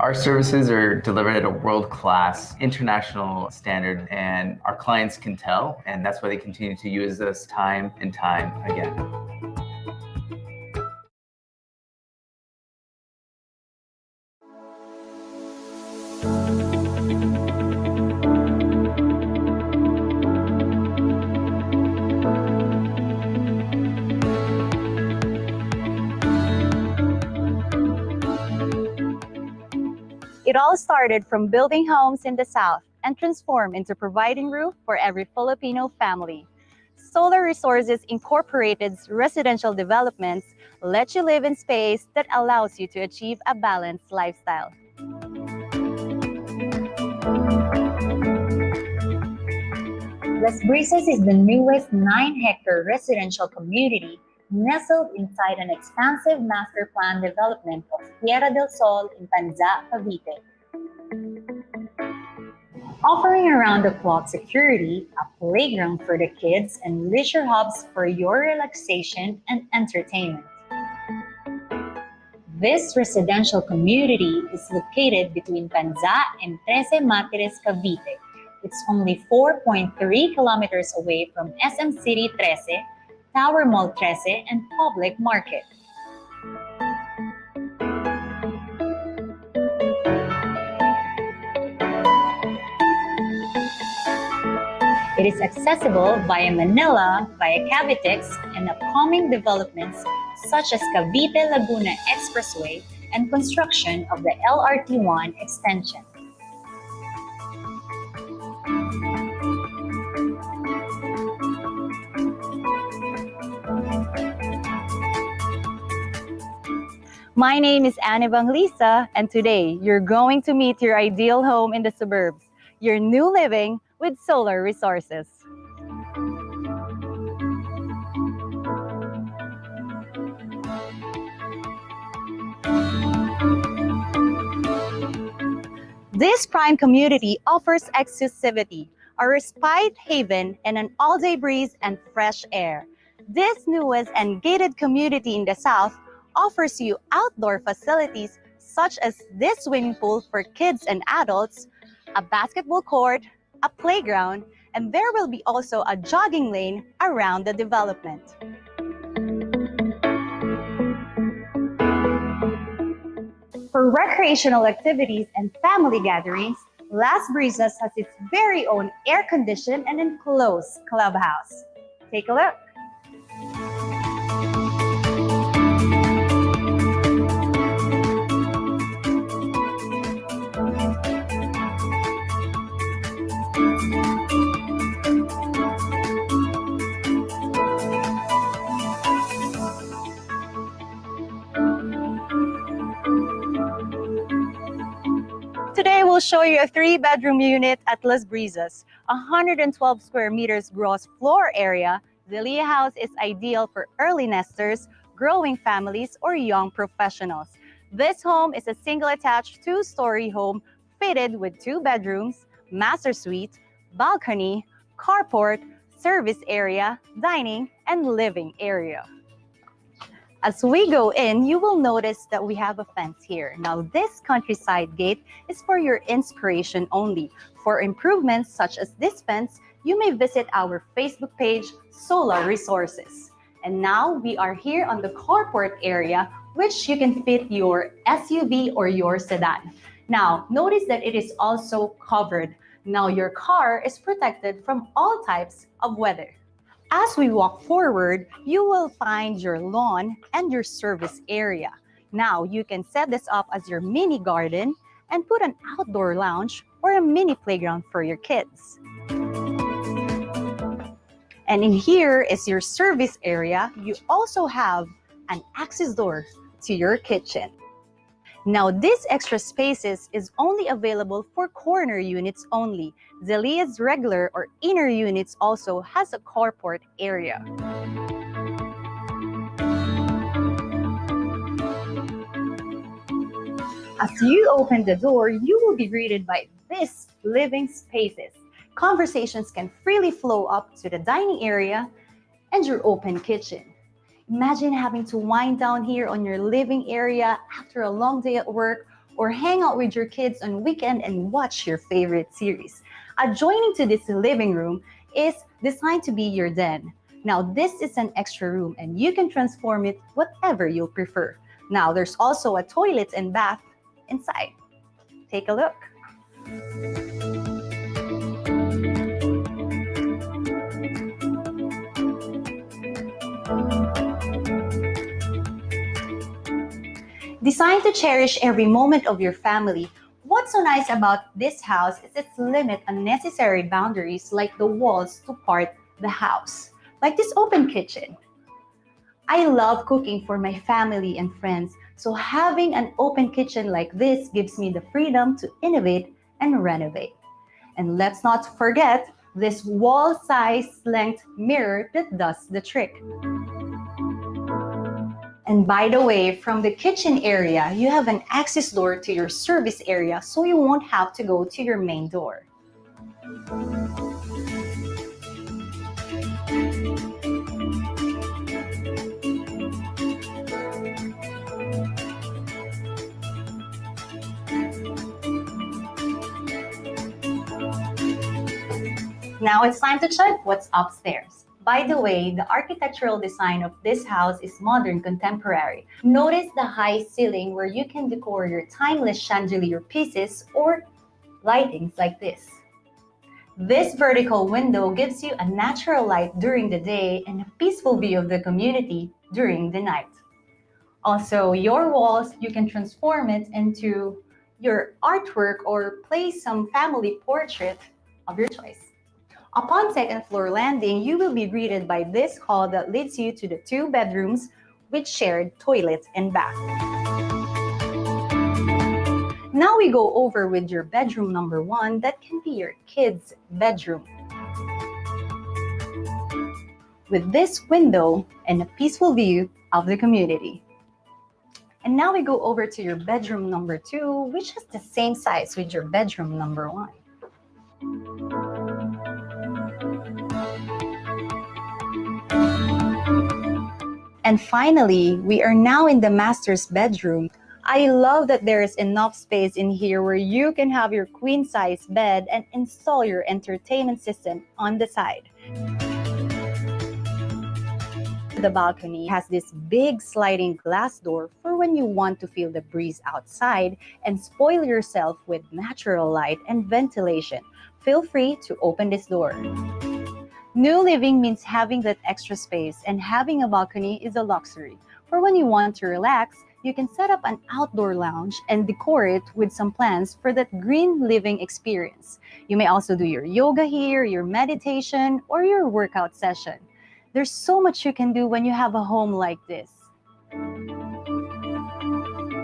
Our services are delivered at a world-class international standard, and our clients can tell, and that's why they continue to use us time and time again. It all started from building homes in the South and transformed into providing roof for every Filipino family. Solar Resources Incorporated's residential developments let you live in space that allows you to achieve a balanced lifestyle. Las Brisas is the newest 9-hectare residential community nestled inside an expansive master plan development of Tierra del Sol in Tanza, Cavite. Offering around-the-clock security, a playground for the kids, and leisure hubs for your relaxation and entertainment. This residential community is located between Tanza and 13 Martires, Cavite. It's only 4.3 kilometers away from SM City 13, Tower Mall 13, and Public Market. It is accessible via Manila, via Cavitex, and upcoming developments such as Cavite-Laguna Expressway and construction of the LRT-1 extension. My name is Anne Evangelista, and today you're going to meet your ideal home in the suburbs, your new living with Solar Resources. This prime community offers exclusivity, a respite haven, and an all-day breeze and fresh air. This newest and gated community in the South offers you outdoor facilities such as this swimming pool for kids and adults, a basketball court, a playground, and there will be also a jogging lane around the development. For recreational activities and family gatherings, Las Brisas has its very own air-conditioned and enclosed clubhouse. Take a look. Today, we'll show you a 3-bedroom unit at Las Brisas. 112 square meters gross floor area, the Leah House is ideal for early nesters, growing families, or young professionals. This home is a single attached 2-story home fitted with 2 bedrooms, master suite, balcony, carport, service area, dining, and living area. As we go in, you will notice that we have a fence here. Now, this countryside gate is for your inspiration only. For improvements such as this fence, you may visit our Facebook page, Solar Resources. And now we are here on the carport area, which you can fit your SUV or your sedan. Now, notice that it is also covered. Now, your car is protected from all types of weather. As we walk forward, you will find your lawn and your service area. Now, you can set this up as your mini garden and put an outdoor lounge or a mini playground for your kids. And in here is your service area. You also have an access door to your kitchen. Now, this extra spaces is only available for corner units only. Zelia's regular or inner units also has a carport area. As you open the door, you will be greeted by these living spaces. Conversations can freely flow up to the dining area and your open kitchen. Imagine having to wind down here on your living area after a long day at work, or hang out with your kids on weekend and watch your favorite series. Adjoining to this living room is designed to be your den. Now, this is an extra room and you can transform it whatever you prefer. Now, there's also a toilet and bath inside. Take a look. Designed to cherish every moment of your family, what's so nice about this house is its limit unnecessary boundaries like the walls to part the house, like this open kitchen. I love cooking for my family and friends, so having an open kitchen like this gives me the freedom to innovate and renovate. And let's not forget this wall-size length mirror that does the trick. And by the way, from the kitchen area, you have an access door to your service area so you won't have to go to your main door. Now it's time to check what's upstairs. By the way, the architectural design of this house is modern contemporary. Notice the high ceiling where you can decor your timeless chandelier pieces or lightings like this. This vertical window gives you a natural light during the day and a peaceful view of the community during the night. Also, your walls, you can transform it into your artwork or place some family portrait of your choice. Upon second floor landing, you will be greeted by this hall that leads you to the 2 bedrooms with shared toilet and bath. Now we go over with your bedroom number 1 that can be your kids' bedroom. With this window and a peaceful view of the community. And now we go over to your bedroom number 2, which is the same size with your bedroom number 1. And finally, we are now in the master's bedroom. I love that there is enough space in here where you can have your queen-size bed and install your entertainment system on the side. The balcony has this big sliding glass door for when you want to feel the breeze outside and spoil yourself with natural light and ventilation. Feel free to open this door. New living means having that extra space, and having a balcony is a luxury. For when you want to relax, you can set up an outdoor lounge and decor it with some plants for that green living experience. You may also do your yoga here, your meditation, or your workout session. There's so much you can do when you have a home like this.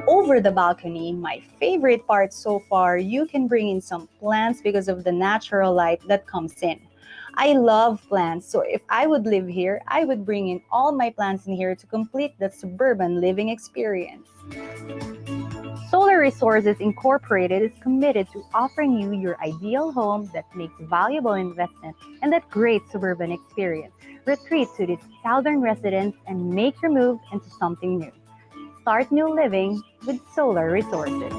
Over the balcony, my favorite part so far, you can bring in some plants because of the natural light that comes in. I love plants, so if I would live here, I would bring in all my plants in here to complete the suburban living experience. Solar Resources Incorporated is committed to offering you your ideal home that makes valuable investment and that great suburban experience. Retreat to this southern residence and make your move into something new. Start new living with Solar Resources.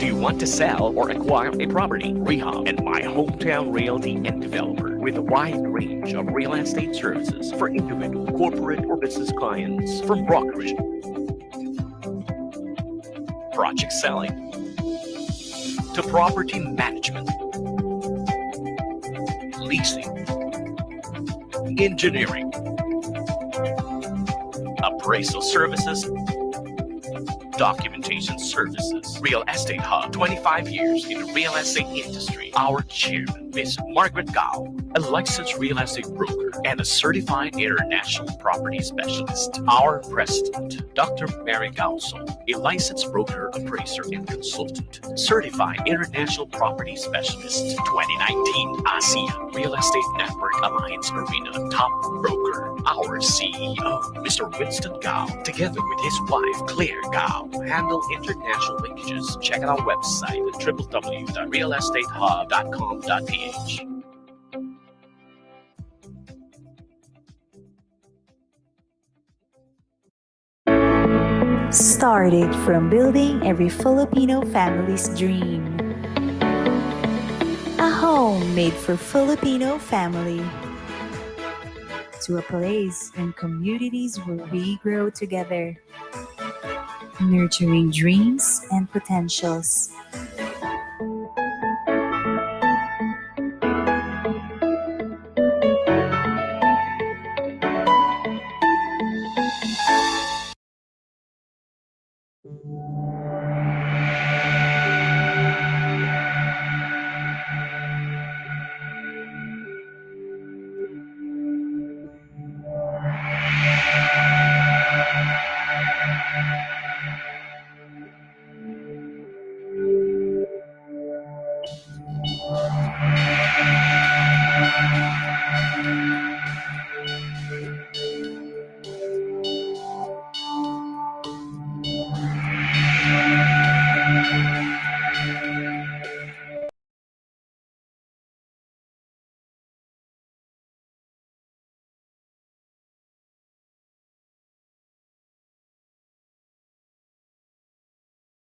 Do you want to sell or acquire a property? Rehab and My Hometown Realty and Developer with a wide range of real estate services for individual, corporate, or business clients, from brokerage, project selling, to property management, leasing, engineering, appraisal services, documentation services. Real Estate Hub, 25 years in the real estate industry. Our chairman, Ms. Margaret Gao, a licensed real estate broker and a certified international property specialist. Our president, Dr. Mary Gaoso, a licensed broker, appraiser, and consultant, certified international property specialist. 2019 ASEAN Real Estate Network Alliance Arena top broker. Our CEO, Mr. Winston Gao, together with his wife, Claire Gao, handle international linkages. Check out our website at www.realestatehub.com.ph. Started from building every Filipino family's dream. A home made for Filipino family. To a place and communities where we grow together, nurturing dreams and potentials.